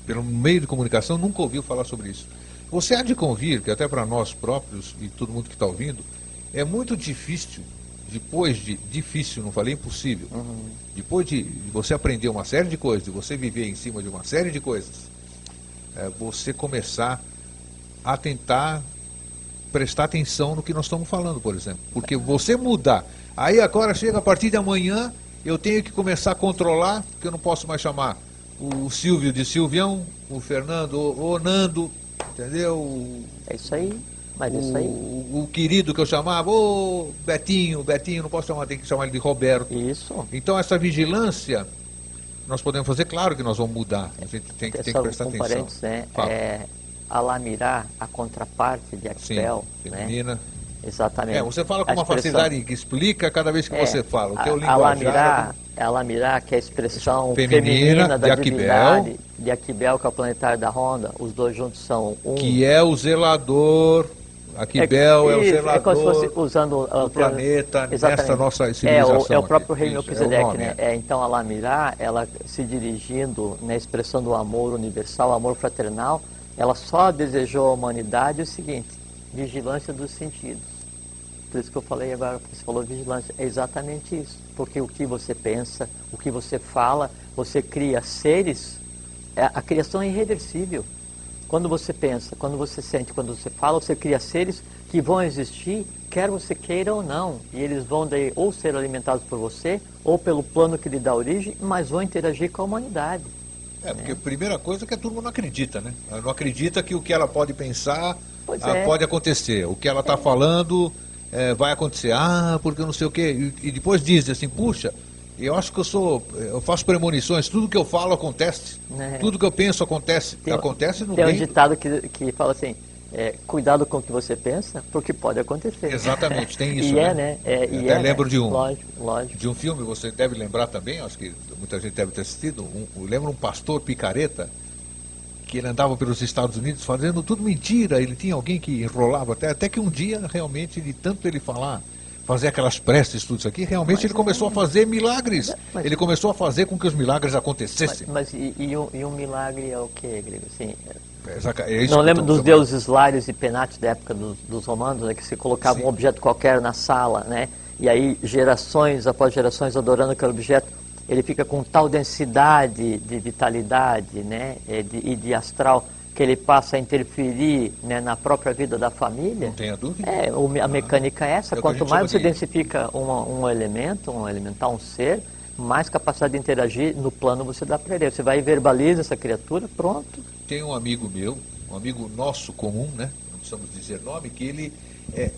pelo meio de comunicação, nunca ouviu falar sobre isso. Você há de convir que até para nós próprios e todo mundo que está ouvindo, é muito difícil, difícil, não falei impossível, depois de você aprender uma série de coisas, de você viver em cima de uma série de coisas, você começar a tentar prestar atenção no que nós estamos falando, por exemplo. Porque você mudar, aí agora chega a partir de amanhã, eu tenho que começar a controlar, porque eu não posso mais chamar o Silvio de Silvião, o Fernando, o Nando, entendeu? É isso aí, mas isso aí. O querido que eu chamava, ô Betinho, não posso chamar, tem que chamar ele de Roberto. Isso. Então essa vigilância, nós podemos fazer, claro que nós vamos mudar, a gente tem que prestar com atenção. parentes, né? Alamirá, a contraparte de Aquibel, sim, feminina. Né? Exatamente. Você fala com a uma expressão, facilidade que explica cada vez que você fala. O que é o linguajar. Alamirá, que é a expressão feminina da de divindade de Aquibel, que é o planetário da Ronda. Os dois juntos são um. Que é o zelador. Aquibel é o zelador, é como se fosse usando do planeta, nessa nossa civilização. É o próprio rei Melquisedeque, né? Então, Alamirá, ela se dirigindo na expressão do amor universal, amor fraternal, ela só desejou à humanidade o seguinte: vigilância dos sentidos. Por isso que eu falei agora, porque você falou vigilância, é exatamente isso. Porque o que você pensa, o que você fala, você cria seres, a criação é irreversível. Quando você pensa, quando você sente, quando você fala, você cria seres que vão existir, quer você queira ou não. E eles vão daí ou ser alimentados por você, ou pelo plano que lhe dá origem, mas vão interagir com a humanidade. Porque a primeira coisa é que a turma não acredita, né? Ela não acredita que o que ela pode pensar pode acontecer. O que ela está falando vai acontecer. Porque eu não sei o quê. E depois diz assim, puxa, eu acho que eu faço premonições, tudo que eu falo acontece. Tudo que eu penso acontece. Acontece no bem. Tem um ditado que fala assim, cuidado com o que você pensa, porque pode acontecer. Exatamente, tem isso, né? Até lembro de um. Lógico. De um filme, você deve lembrar também, acho que muita gente deve ter assistido, lembra um pastor picareta, que ele andava pelos Estados Unidos fazendo tudo mentira, ele tinha alguém que enrolava até que um dia, realmente, de tanto ele fazer aquelas preces, tudo isso aqui, realmente ele começou a fazer milagres. Ele começou a fazer com que os milagres acontecessem. Mas um milagre é o quê, Grego? Assim, isso não lembro dos deuses Lários e Penates da época dos romanos, né, que se colocava um objeto qualquer na sala, né? E aí gerações após gerações adorando aquele objeto, ele fica com tal densidade de vitalidade, né? E de astral, que ele passa a interferir, né, na própria vida da família. Não tenha dúvida. A mecânica é essa. Quanto mais você densifica um elemento, um elemental, um ser, mais capacidade de interagir no plano você dá para ele. Você vai e verbaliza essa criatura, pronto. Tem um amigo meu, um amigo nosso comum, né? Não precisamos dizer nome, que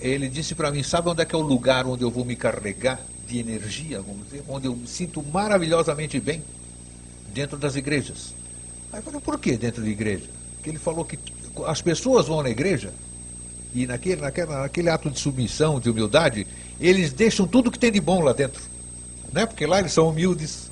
ele disse para mim, sabe onde é que é o lugar onde eu vou me carregar de energia, vamos dizer, onde eu me sinto maravilhosamente bem? Dentro das igrejas. Aí eu falei, por que dentro da igreja? Porque ele falou que as pessoas vão na igreja e naquele ato de submissão, de humildade, eles deixam tudo que tem de bom lá dentro. Né? Porque lá eles são humildes,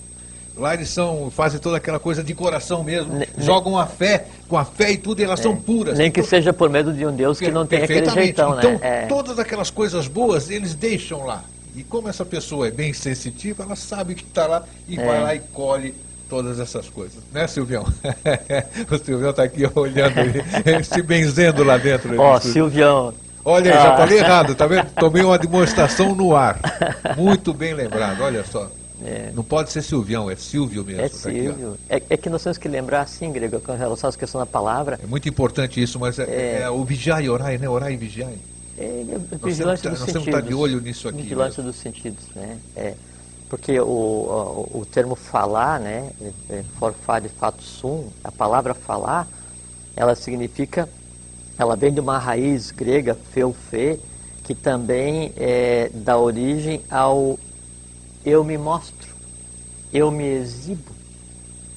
lá eles fazem toda aquela coisa de coração mesmo, jogam com a fé e tudo, e elas são puras. Nem que seja por medo de um Deus que não tem aquele jeitão, então, né? Todas aquelas coisas boas, eles deixam lá. E como essa pessoa é bem sensitiva, ela sabe que está lá e vai lá e colhe todas essas coisas. Né, Silvião? O Silvião está aqui olhando, se benzendo lá dentro. Silvião. Olha aí, já falei errado, tá vendo? Tomei uma demonstração no ar. Muito bem lembrado, olha só. Não pode ser Silvião, é Silvio mesmo. É Silvio. É que nós temos que lembrar, assim, Grego, com relação à questão da palavra. É muito importante isso, mas é o vigiar e orar, né? Orar e vigiar. Vigilância dos sentidos. Nós temos que estar de olho nisso aqui. Vigilância dos sentidos, né? Porque o termo falar, né? Forfade fato sum, a palavra falar, ela significa, ela vem de uma raiz grega, feufe, que também dá origem ao eu me mostro, eu me exibo,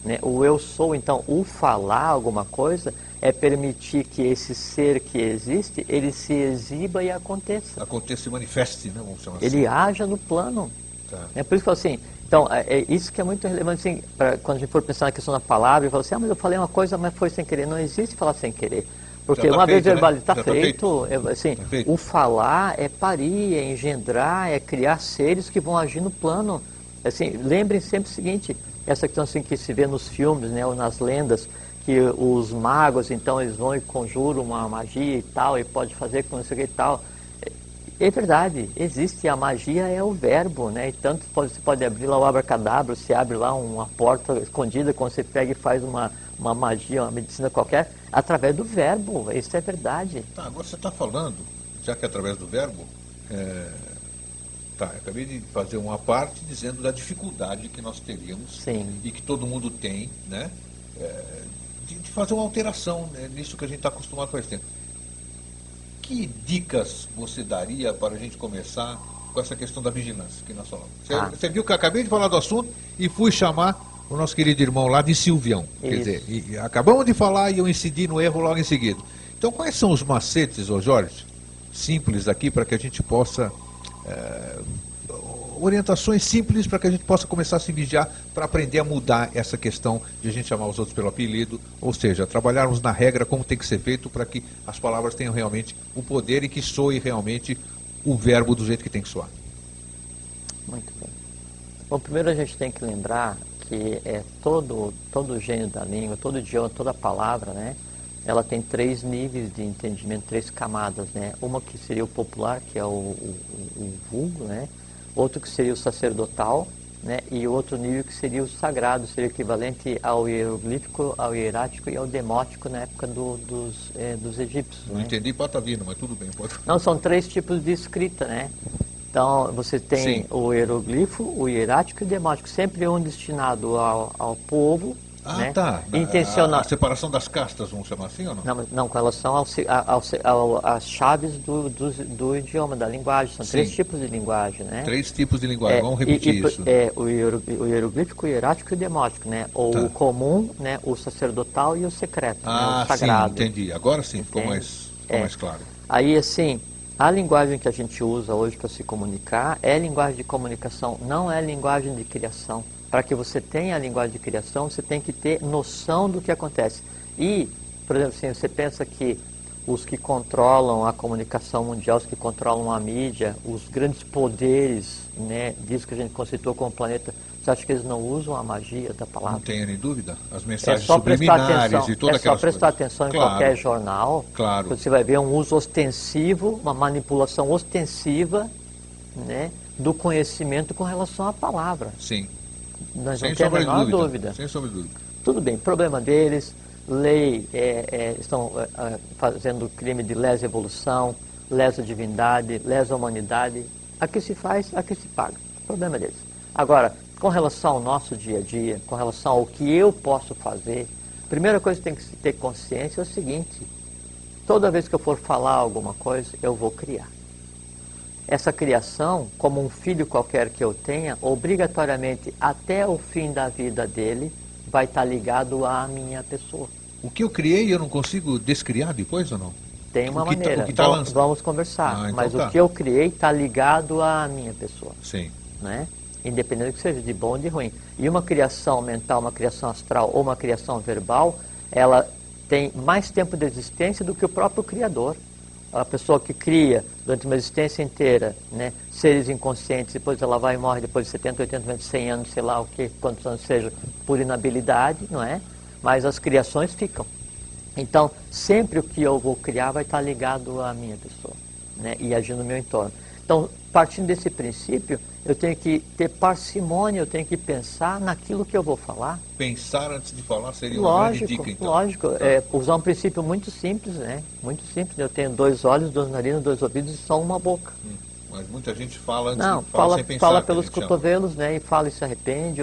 né? O eu sou. Então, o falar alguma coisa é permitir que esse ser que existe, ele se exiba e aconteça. Aconteça e manifeste, né? Vamos chamar assim. Ele haja no plano. Tá. Por isso que eu falo assim, então, isso que é muito relevante, assim, quando a gente for pensar na questão da palavra, e fala assim, mas eu falei uma coisa, mas foi sem querer. Não existe falar sem querer. Porque uma vez verbalizado, está feito. Assim, o falar é parir, é engendrar, é criar seres que vão agir no plano. Assim, lembrem sempre o seguinte, essa questão assim, que se vê nos filmes, né, ou nas lendas, que os magos, então, eles vão e conjuram uma magia e tal, e pode fazer com isso e tal. É verdade, existe, a magia é o verbo, né? E tanto você pode abrir lá o abracadabra, se abre lá uma porta escondida, quando você pega e faz uma uma magia, uma medicina qualquer, através do verbo. Isso é verdade. Tá, agora você está falando, já que é através do verbo, eu acabei de fazer uma parte dizendo da dificuldade que nós teríamos Sim. e que todo mundo tem, né, de fazer uma alteração, né, nisso que a gente está acostumado faz tempo. Que dicas você daria para a gente começar com essa questão da vigilância que nós falamos? Você viu que eu acabei de falar do assunto e fui chamar o nosso querido irmão lá de Silvião. Quer dizer, e acabamos de falar e eu incidi no erro logo em seguida. Então, quais são os macetes, ô Jorge, simples aqui, para que a gente possa... orientações simples para que a gente possa começar a se vigiar para aprender a mudar essa questão de a gente chamar os outros pelo apelido, ou seja, trabalharmos na regra como tem que ser feito para que as palavras tenham realmente o poder e que soe realmente o verbo do jeito que tem que soar. Muito bem. Bom, primeiro a gente tem que lembrar que todo o gênio da língua, todo idioma, toda palavra, né, ela tem 3 níveis de entendimento, 3 camadas, né? Uma que seria o popular, que é o vulgo, né? Outro que seria o sacerdotal, né? E outro nível que seria o sagrado, seria equivalente ao hieroglífico, ao hierático e ao demótico na época dos egípcios. Não entendi patavino, mas tudo bem. Pode... Não, são 3 tipos de escrita, né? Então, você tem o hieroglifo, o hierático e o demótico, sempre um destinado ao povo. Ah, né? tá. Intencional. A separação das castas, vamos chamar assim ou não? Não, com relação às chaves do idioma, da linguagem. São 3 tipos de linguagem, né? 3 tipos de linguagem, vamos repetir isso. O hieroglífico, o hierático e o demótico, né? Ou o comum, né? O sacerdotal e o secreto, né? O sagrado. Sim, entendi. Agora sim, ficou mais claro. Aí, assim, a linguagem que a gente usa hoje para se comunicar é linguagem de comunicação, não é linguagem de criação. Para que você tenha a linguagem de criação, você tem que ter noção do que acontece. E, por exemplo, assim, você pensa que os que controlam a comunicação mundial, os que controlam a mídia, os grandes poderes, né, disso que a gente conceitou como planeta, você acha que eles não usam a magia da palavra? Não tenho nem dúvida. As mensagens subliminares e todas aquelas coisas. É só prestar atenção em qualquer jornal. Claro. Você vai ver um uso ostensivo, uma manipulação ostensiva, né, do conhecimento com relação à palavra. Sim. Nós não temos a menor dúvida. Sem sombra de dúvida. Tudo bem, problema deles, lei, estão fazendo crime de lesa evolução, lesa divindade, lesa humanidade. Aqui se faz, aqui se paga. Problema deles. Agora, com relação ao nosso dia a dia, com relação ao que eu posso fazer, a primeira coisa que tem que ter consciência é o seguinte: toda vez que eu for falar alguma coisa, eu vou criar. Essa criação, como um filho qualquer que eu tenha, obrigatoriamente, até o fim da vida dele, vai estar ligado à minha pessoa. O que eu criei, eu não consigo descriar depois ou não? Tem uma maneira. Vamos conversar. Então mas o que eu criei está ligado à minha pessoa. Sim. Né? Independente que seja de bom ou de ruim. E uma criação mental, uma criação astral ou uma criação verbal, ela tem mais tempo de existência do que o próprio Criador. A pessoa que cria durante uma existência inteira, né, seres inconscientes, depois ela vai e morre depois de 70, 80, 90, 100 anos, sei lá o que, quantos anos seja, por inabilidade, não é? Mas as criações ficam. Então, sempre o que eu vou criar vai estar ligado à minha pessoa, né, e agir no meu entorno. Então, partindo desse princípio, eu tenho que ter parcimônia, eu tenho que pensar naquilo que eu vou falar. Pensar antes de falar seria uma grande dica, então. Lógico. Usar um princípio muito simples, né? Muito simples. Eu tenho 2 olhos, 2 narinas, 2 ouvidos e só uma boca. Mas muita gente fala antes de falar sem pensar. Fala pelos cotovelos, né? E fala e se arrepende.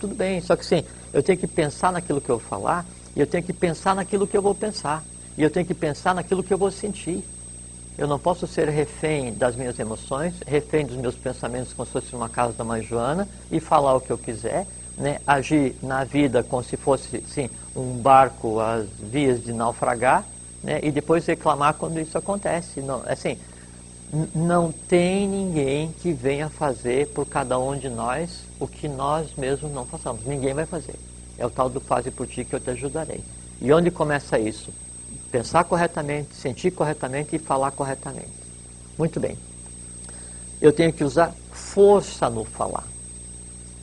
Tudo bem, só que sim, eu tenho que pensar naquilo que eu vou falar e eu tenho que pensar naquilo que eu vou pensar. E eu tenho que pensar naquilo que eu vou sentir. Eu não posso ser refém das minhas emoções, refém dos meus pensamentos como se fosse uma casa da mãe Joana e falar o que eu quiser, né? Agir na vida como se fosse, sim, um barco às vias de naufragar, né? E depois reclamar quando isso acontece. Não, assim, não tem ninguém que venha fazer por cada um de nós o que nós mesmos não façamos. Ninguém vai fazer. É o tal do faze por ti que eu te ajudarei. E onde começa isso? Pensar corretamente, sentir corretamente e falar corretamente. Muito bem. Eu tenho que usar força no falar.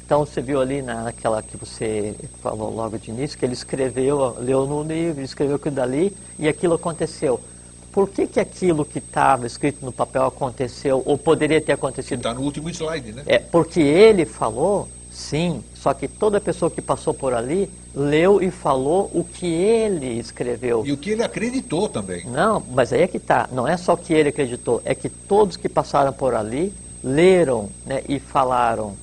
Então, você viu ali naquela que você falou logo de início, que ele escreveu, leu no livro, escreveu aquilo dali e aquilo aconteceu. Por que aquilo que estava escrito no papel aconteceu ou poderia ter acontecido? Está no último slide, né? Porque ele falou Sim, só que toda pessoa que passou por ali leu e falou o que ele escreveu. E o que ele acreditou também. Não, mas aí é que tá. Não é só o que ele acreditou, é que todos que passaram por ali leram, né, e falaram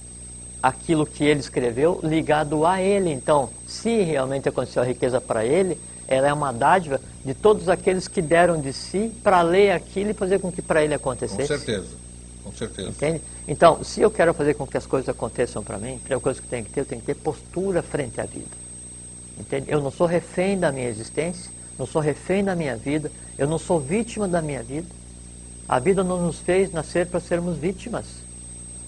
aquilo que ele escreveu ligado a ele. Então, se realmente aconteceu a riqueza para ele, ela é uma dádiva de todos aqueles que deram de si para ler aquilo e fazer com que para ele acontecesse. Com certeza, com certeza. Entende? Então, se eu quero fazer com que as coisas aconteçam para mim, a primeira coisa que eu tenho que ter postura frente à vida. Entende? Eu não sou refém da minha existência, não sou refém da minha vida, eu não sou vítima da minha vida. A vida não nos fez nascer para sermos vítimas.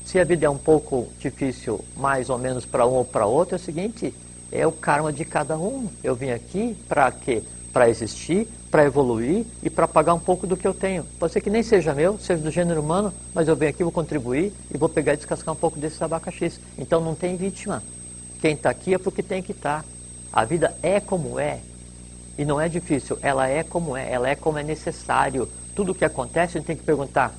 Se a vida é um pouco difícil, mais ou menos para um ou para outro, é o seguinte, é o karma de cada um. Eu vim aqui para quê? Para existir, para evoluir e para pagar um pouco do que eu tenho. Pode ser que nem seja meu, seja do gênero humano, mas eu venho aqui, vou contribuir e vou pegar e descascar um pouco desses abacaxis. Então não tem vítima. Quem está aqui é porque tem que estar. A vida é como é. E não é difícil, ela é como é necessário. Tudo o que acontece, a gente tem que perguntar,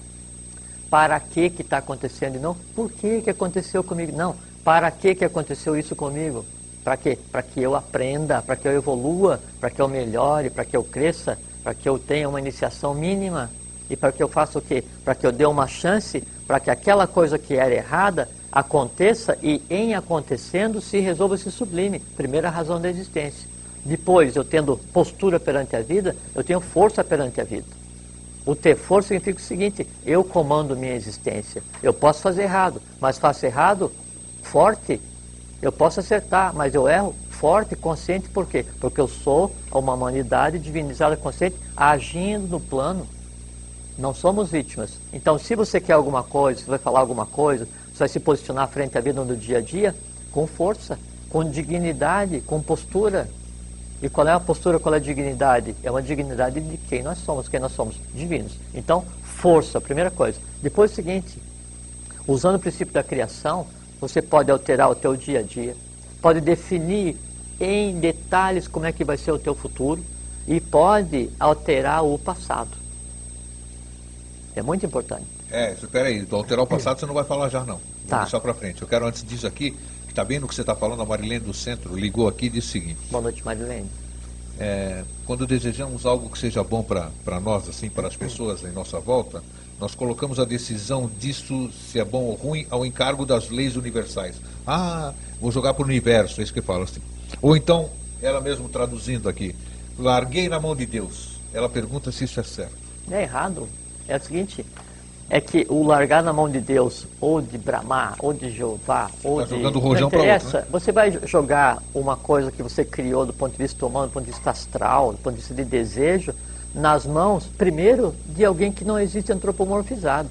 para que está acontecendo? E não, por que aconteceu comigo? Não, para que aconteceu isso comigo? Para quê? Para que eu aprenda, para que eu evolua, para que eu melhore, para que eu cresça, para que eu tenha uma iniciação mínima. E para que eu faça o quê? Para que eu dê uma chance para que aquela coisa que era errada aconteça e, em acontecendo, se resolva esse sublime. Primeira razão da existência. Depois, eu tendo postura perante a vida, eu tenho força perante a vida. O ter força significa o seguinte, eu comando minha existência. Eu posso fazer errado, mas faço errado forte. Eu posso acertar, mas eu erro forte, consciente. Por quê? Porque eu sou uma humanidade divinizada, consciente, agindo no plano. Não somos vítimas. Então, se você quer alguma coisa, se vai falar alguma coisa, você vai se posicionar frente à vida no dia a dia, com força, com dignidade, com postura. E qual é a postura, qual é a dignidade? É uma dignidade de quem nós somos divinos. Então, força, primeira coisa. Depois o seguinte, usando o princípio da criação, você pode alterar o teu dia a dia, pode definir em detalhes como é que vai ser o teu futuro e pode alterar o passado. É muito importante. Espera aí, do alterar o passado você não vai falar já não. Vou Tá. deixar para frente. Eu quero antes disso aqui, que está bem no que você está falando, a Marilene do Centro ligou aqui e disse o seguinte. Boa noite, Marilene. Quando desejamos algo que seja bom para nós, assim, para as pessoas em nossa volta, nós colocamos a decisão disso, se é bom ou ruim, ao encargo das leis universais. Ah, vou jogar para o universo, é isso que fala assim. Ou então, ela mesmo traduzindo aqui, larguei na mão de Deus. Ela pergunta se isso é certo. É errado. É o seguinte, é que o largar na mão de Deus, ou de Brahma, ou de Jeová, ou Tá de... jogando o rojão para outro, né? Você vai jogar uma coisa que você criou do ponto de vista humano, do ponto de vista astral, do ponto de vista de desejo, nas mãos, primeiro, de alguém que não existe antropomorfizado.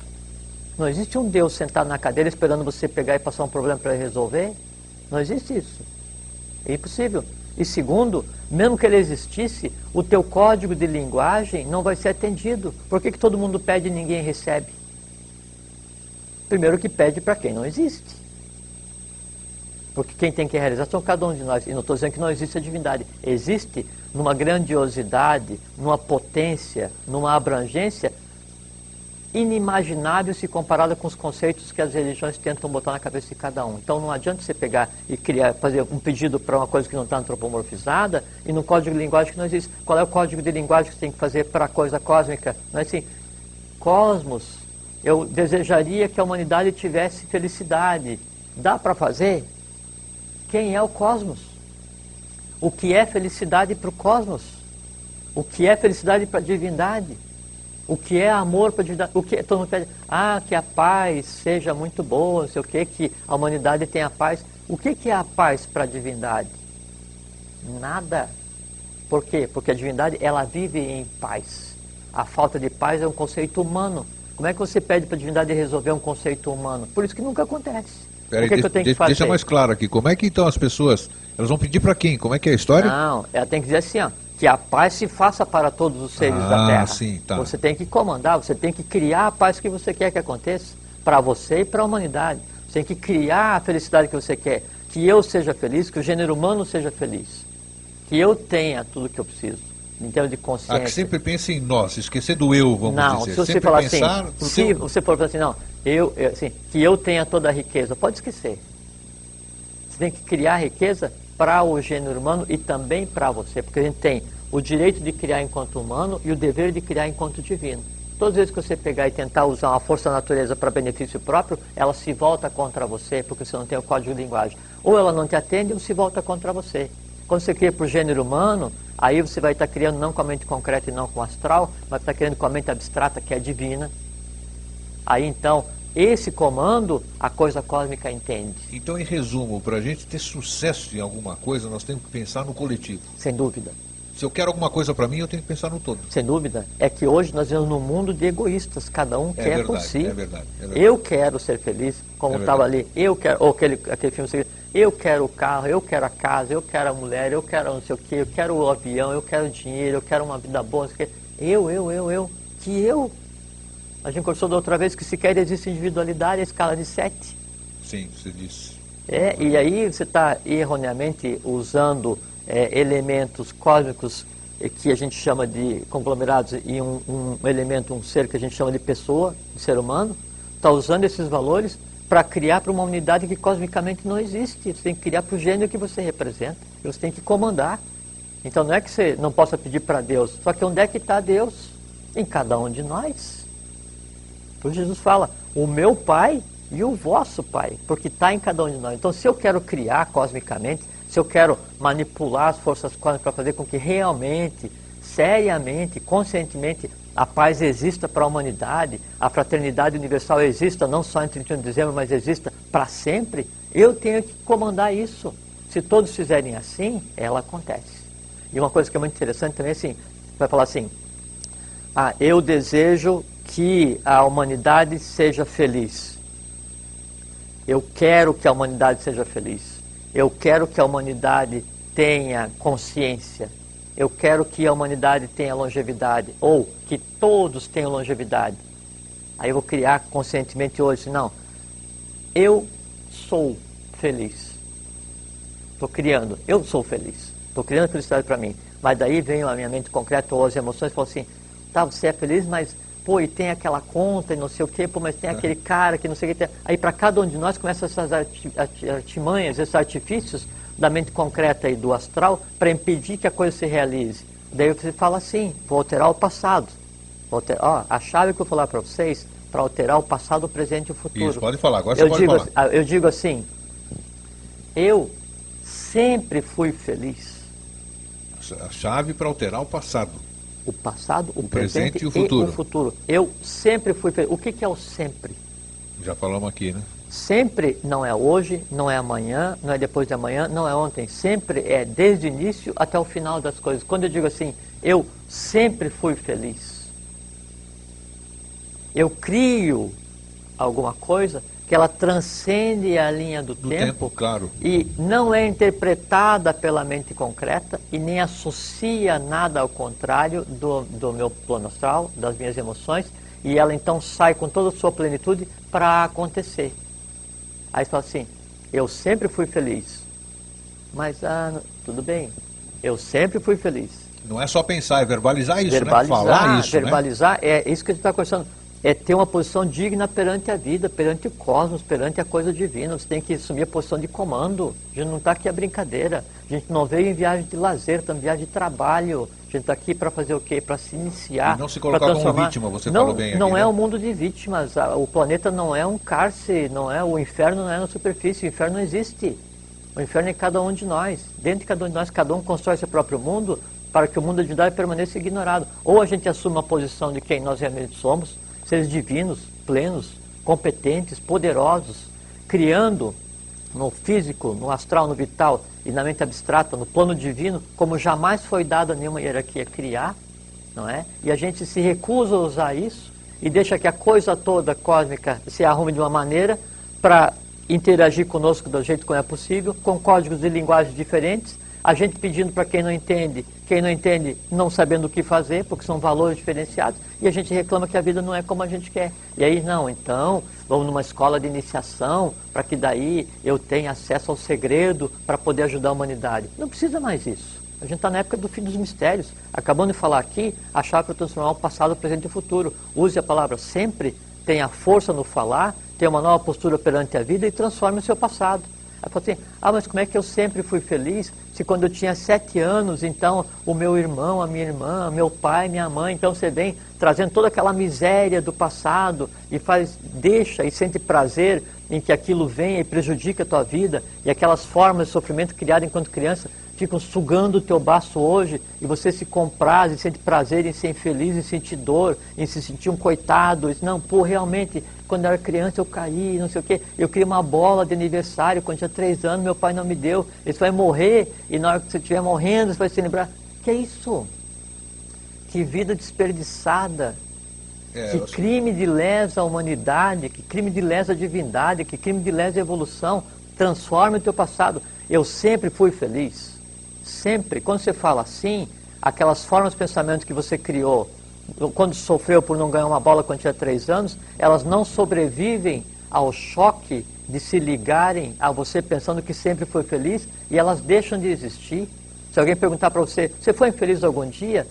Não existe um Deus sentado na cadeira esperando você pegar e passar um problema para resolver. Não existe isso. É impossível. E segundo, mesmo que ele existisse, o teu código de linguagem não vai ser atendido. Por que todo mundo pede e ninguém recebe? Primeiro que pede para quem não existe. Porque quem tem que realizar são cada um de nós. E não estou dizendo que não existe a divindade. Existe numa grandiosidade, numa potência, numa abrangência inimaginável se comparada com os conceitos que as religiões tentam botar na cabeça de cada um. Então não adianta você pegar e fazer um pedido para uma coisa que não está antropomorfizada e num código de linguagem que não existe. Qual é o código de linguagem que você tem que fazer para a coisa cósmica? Não é assim, cosmos, eu desejaria que a humanidade tivesse felicidade. Dá para fazer? Quem é o cosmos? O que é felicidade para o cosmos? O que é felicidade para a divindade? O que é amor para a divindade? O que todo mundo pede? Que a paz seja muito boa, não sei o que a humanidade tenha paz. O que é a paz para a divindade? Nada. Por quê? Porque a divindade, ela vive em paz. A falta de paz é um conceito humano. Como é que você pede para a divindade resolver um conceito humano? Por isso que nunca acontece. Peraí, o que eu tenho que fazer? Deixa mais claro aqui, como é que então as pessoas, elas vão pedir para quem? Como é que é a história? Não, ela tem que dizer assim, que a paz se faça para todos os seres da Terra. Sim, tá. Você tem que comandar, você tem que criar a paz que você quer que aconteça, para você e para a humanidade. Você tem que criar a felicidade que você quer, que eu seja feliz, que o gênero humano seja feliz, que eu tenha tudo que eu preciso, em termos de consciência. Que sempre pense em nós, esquecer do eu, vamos dizer. Não, se você sempre falar pensar assim, se você for falar assim, não, assim, que eu tenha toda a riqueza, pode esquecer. Você tem que criar riqueza para o gênero humano e também para você, porque a gente tem o direito de criar enquanto humano e o dever de criar enquanto divino. Todas as vezes que você pegar e tentar usar uma força da natureza para benefício próprio, ela se volta contra você, porque você não tem o código de linguagem. Ou ela não te atende ou se volta contra você. Quando você cria para o gênero humano, aí você vai estar criando não com a mente concreta e não com o astral, mas está criando com a mente abstrata, que é divina. Aí então, esse comando, a coisa cósmica entende. Então, em resumo, para a gente ter sucesso em alguma coisa, nós temos que pensar no coletivo. Sem dúvida. Se eu quero alguma coisa para mim, eu tenho que pensar no todo. Sem dúvida. É que hoje nós vivemos num mundo de egoístas, cada um quer verdade, por si. É verdade. Eu quero ser feliz, como estava ali, eu quero, ou aquele filme seguinte, eu quero o carro, eu quero a casa, eu quero a mulher, eu quero não sei o quê, eu quero o avião, eu quero dinheiro, eu quero uma vida boa, não sei o quê. Que eu. A gente conversou da outra vez que sequer existe individualidade a escala de 7. Sim, você disse. E aí você está erroneamente usando elementos cósmicos que a gente chama de conglomerados e um elemento, um ser que a gente chama de pessoa, de ser humano, está usando esses valores para criar para uma unidade que cosmicamente não existe. Você tem que criar para o gênero que você representa, que você tem que comandar. Então não é que você não possa pedir para Deus, só que onde é que está Deus? Em cada um de nós. Então Jesus fala, o meu Pai e o vosso Pai, porque está em cada um de nós. Então se eu quero criar cosmicamente, se eu quero manipular as forças cósmicas para fazer com que realmente, seriamente, conscientemente, a paz exista para a humanidade, a fraternidade universal exista não só em 31 de dezembro, mas exista para sempre, eu tenho que comandar isso. Se todos fizerem assim, ela acontece. E uma coisa que é muito interessante também é assim, vai falar assim, eu desejo que a humanidade seja feliz. Eu quero que a humanidade seja feliz. Eu quero que a humanidade tenha consciência. Eu quero que a humanidade tenha longevidade. Ou que todos tenham longevidade. Aí eu vou criar conscientemente hoje. Não. Eu sou feliz. Estou criando. Eu sou feliz. Estou criando felicidade para mim. Mas daí vem a minha mente concreta ou as emoções e falo assim, tá, você é feliz, mas pô, e tem aquela conta e não sei o quê, pô, mas tem aquele cara que não sei o que. Aí para cada um de nós começam essas artimanhas, esses artifícios da mente concreta e do astral para impedir que a coisa se realize. Daí você fala assim, vou alterar o passado. A chave que eu vou falar para vocês, para alterar o passado, o presente e o futuro. Isso, pode falar, agora você pode falar. Eu digo assim, eu sempre fui feliz. A chave para alterar o passado. O passado, o presente presente e o futuro. Eu sempre fui feliz. O que é o sempre? Já falamos aqui, né? Sempre não é hoje, não é amanhã, não é depois de amanhã, não é ontem. Sempre é desde o início até o final das coisas. Quando eu digo assim, eu sempre fui feliz. Eu crio alguma coisa que ela transcende a linha do tempo, claro. E não é interpretada pela mente concreta e nem associa nada ao contrário do meu plano astral, das minhas emoções, e ela então sai com toda a sua plenitude para acontecer. Aí você fala assim, eu sempre fui feliz, mas tudo bem, eu sempre fui feliz. Não é só pensar, é verbalizar isso, né? Falar isso, verbalizar, né? É isso que a gente está conversando. É ter uma posição digna perante a vida, perante o cosmos, perante a coisa divina. Você tem que assumir a posição de comando. A gente não está aqui a brincadeira. A gente não veio em viagem de lazer, estamos em viagem de trabalho. A gente está aqui para fazer o quê? Para se iniciar. E não se colocar como vítima, você falou bem aqui. Não é um mundo de vítimas. O planeta não é um cárcere, o inferno não é na superfície. O inferno não existe. O inferno é em cada um de nós. Dentro de cada um de nós, cada um constrói seu próprio mundo para que o mundo da divindade permaneça ignorado. Ou a gente assume a posição de quem nós realmente somos, seres divinos, plenos, competentes, poderosos, criando no físico, no astral, no vital e na mente abstrata, no plano divino, como jamais foi dada nenhuma hierarquia criar, não é? E a gente se recusa a usar isso e deixa que a coisa toda cósmica se arrume de uma maneira para interagir conosco do jeito como é possível, com códigos de linguagem diferentes, a gente pedindo para quem não entende não sabendo o que fazer, porque são valores diferenciados, e a gente reclama que a vida não é como a gente quer. E aí, não, então, vamos numa escola de iniciação, para que daí eu tenha acesso ao segredo para poder ajudar a humanidade. Não precisa mais isso. A gente está na época do fim dos mistérios. Acabando de falar aqui, a chave para transformar o passado, o presente e o futuro. Use a palavra sempre, tenha força no falar, tenha uma nova postura perante a vida e transforme o seu passado. Ela falou assim, mas como é que eu sempre fui feliz se quando eu tinha 7 anos, então o meu irmão, a minha irmã, meu pai, minha mãe, então você vem trazendo toda aquela miséria do passado e deixa e sente prazer em que aquilo venha e prejudica a tua vida e aquelas formas de sofrimento criadas enquanto criança ficam sugando o teu baço hoje e você se compraz e sente prazer em ser infeliz, em sentir dor, em se sentir um coitado. Não, realmente, quando eu era criança eu caí, não sei o quê. Eu queria uma bola de aniversário, quando tinha 3 anos, meu pai não me deu. Você vai morrer e na hora que você estiver morrendo você vai se lembrar. Que é isso? Que vida desperdiçada. Que crime de lesa humanidade, que crime de lesa divindade, que crime de lesa evolução. Transforma o teu passado. Eu sempre fui feliz. Sempre. Quando você fala assim, aquelas formas de pensamento que você criou, quando sofreu por não ganhar uma bola quando tinha 3 anos, elas não sobrevivem ao choque de se ligarem a você pensando que sempre foi feliz e elas deixam de existir. Se alguém perguntar para você, você foi infeliz algum dia?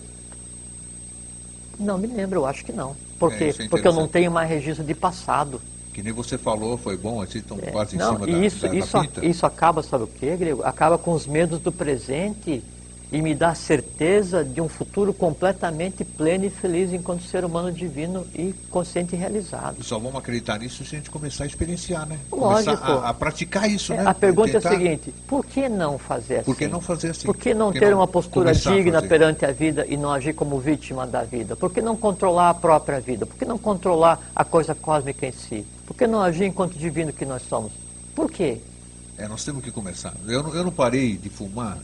Não me lembro, eu acho que não. Por quê? Porque eu não tenho mais registro de passado. Que nem você falou, foi bom, assim, estão quase em não, cima da pinta. Isso acaba, sabe o quê, Grego? Acaba com os medos do presente e me dá certeza de um futuro completamente pleno e feliz enquanto ser humano divino e consciente e realizado. Só vamos acreditar nisso se a gente começar a experienciar, né? Lógico. Começar a praticar isso, né? A pergunta é a seguinte, por que não fazer assim? Por que não fazer assim? Por que não ter uma postura digna perante a vida e não agir como vítima da vida? Por que não controlar a própria vida? Por que não controlar a coisa cósmica em si? Por que não agir enquanto divino que nós somos? Por quê? Nós temos que começar. Eu não parei de fumar.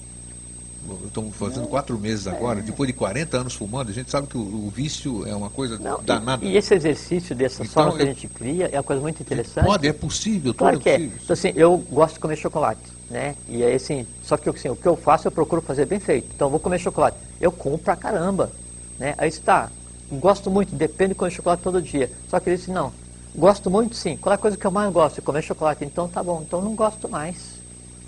Estamos fazendo 4 meses agora, depois de 40 anos fumando, a gente sabe que o vício é uma coisa danada. E esse exercício dessas formas que a gente cria é uma coisa muito interessante. É possível, claro tudo que é possível. Então, assim, eu gosto de comer chocolate, né? E aí, assim, só que assim, o que eu faço, eu procuro fazer bem feito. Então, eu vou comer chocolate. Eu como pra caramba, né? Aí está, gosto muito, depende de comer chocolate todo dia. Só que ele disse, não, gosto muito sim. Qual é a coisa que eu mais gosto? É comer chocolate. Então, tá bom, então não gosto mais.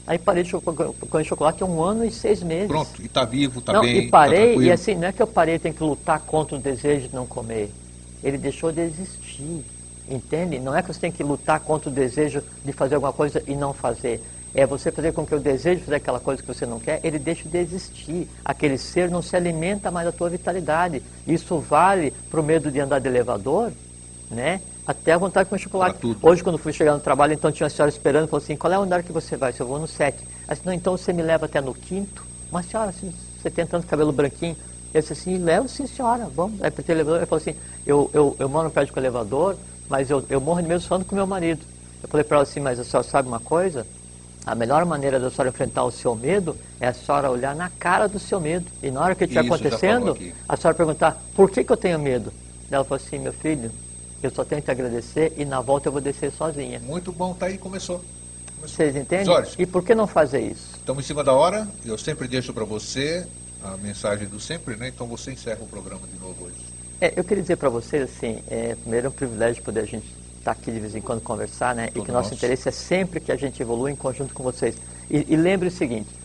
Aí parei de comer chocolate há 1 ano e 6 meses. Pronto, e está vivo, está não, bem. E parei, tá e assim, não é que eu parei, tenho que lutar contra o desejo de não comer. Ele deixou de existir, entende? Não é que você tem que lutar contra o desejo de fazer alguma coisa e não fazer. É você fazer com que o desejo de fazer aquela coisa que você não quer, ele deixe de existir. Aquele ser não se alimenta mais da tua vitalidade. Isso vale para o medo de andar de elevador, né? Até a vontade de comer chocolate. Hoje, quando fui chegar no trabalho, então tinha uma senhora esperando, falou assim, qual é o andar que você vai? Eu vou no 7. Ela disse, não, então você me leva até no 5º. Uma senhora, assim, 70 anos, cabelo branquinho. Eu disse assim, levo sim, senhora, vamos. Aí para o elevador, ele falou assim, eu moro no prédio com o elevador, mas eu morro de medo falando com meu marido. Eu falei para ela assim, mas a senhora sabe uma coisa? A melhor maneira da senhora enfrentar o seu medo é a senhora olhar na cara do seu medo. E na hora que estiver acontecendo, a senhora perguntar, por que eu tenho medo? Ela falou assim, meu filho, eu só tenho que agradecer e na volta eu vou descer sozinha. Muito bom, tá aí, começou. Vocês entendem? Jorge, e por que não fazer isso? Estamos em cima da hora, eu sempre deixo para você a mensagem do sempre, né? Então você encerra o programa de novo hoje. Eu queria dizer para vocês, assim, primeiro é um privilégio poder a gente estar aqui de vez em quando conversar, né? E que o nosso interesse é sempre que a gente evolua em conjunto com vocês. E lembre o seguinte,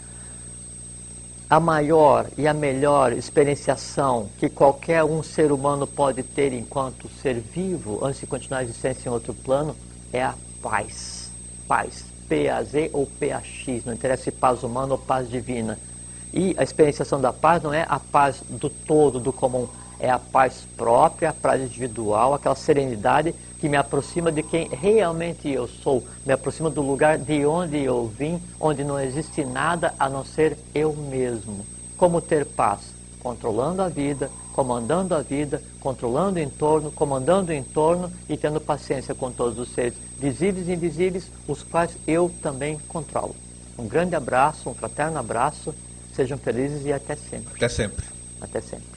a maior e a melhor experienciação que qualquer um ser humano pode ter enquanto ser vivo, antes de continuar a existência em outro plano, é a paz. Paz. P-A-Z ou P-A-X, não interessa se paz humana ou paz divina. E a experienciação da paz não é a paz do todo, do comum, é a paz própria, a paz individual, aquela serenidade que me aproxima de quem realmente eu sou, me aproxima do lugar de onde eu vim, onde não existe nada a não ser eu mesmo. Como ter paz? Controlando a vida, comandando a vida, controlando o entorno, comandando o entorno e tendo paciência com todos os seres visíveis e invisíveis, os quais eu também controlo. Um grande abraço, um fraterno abraço, sejam felizes e até sempre. Até sempre. Até sempre.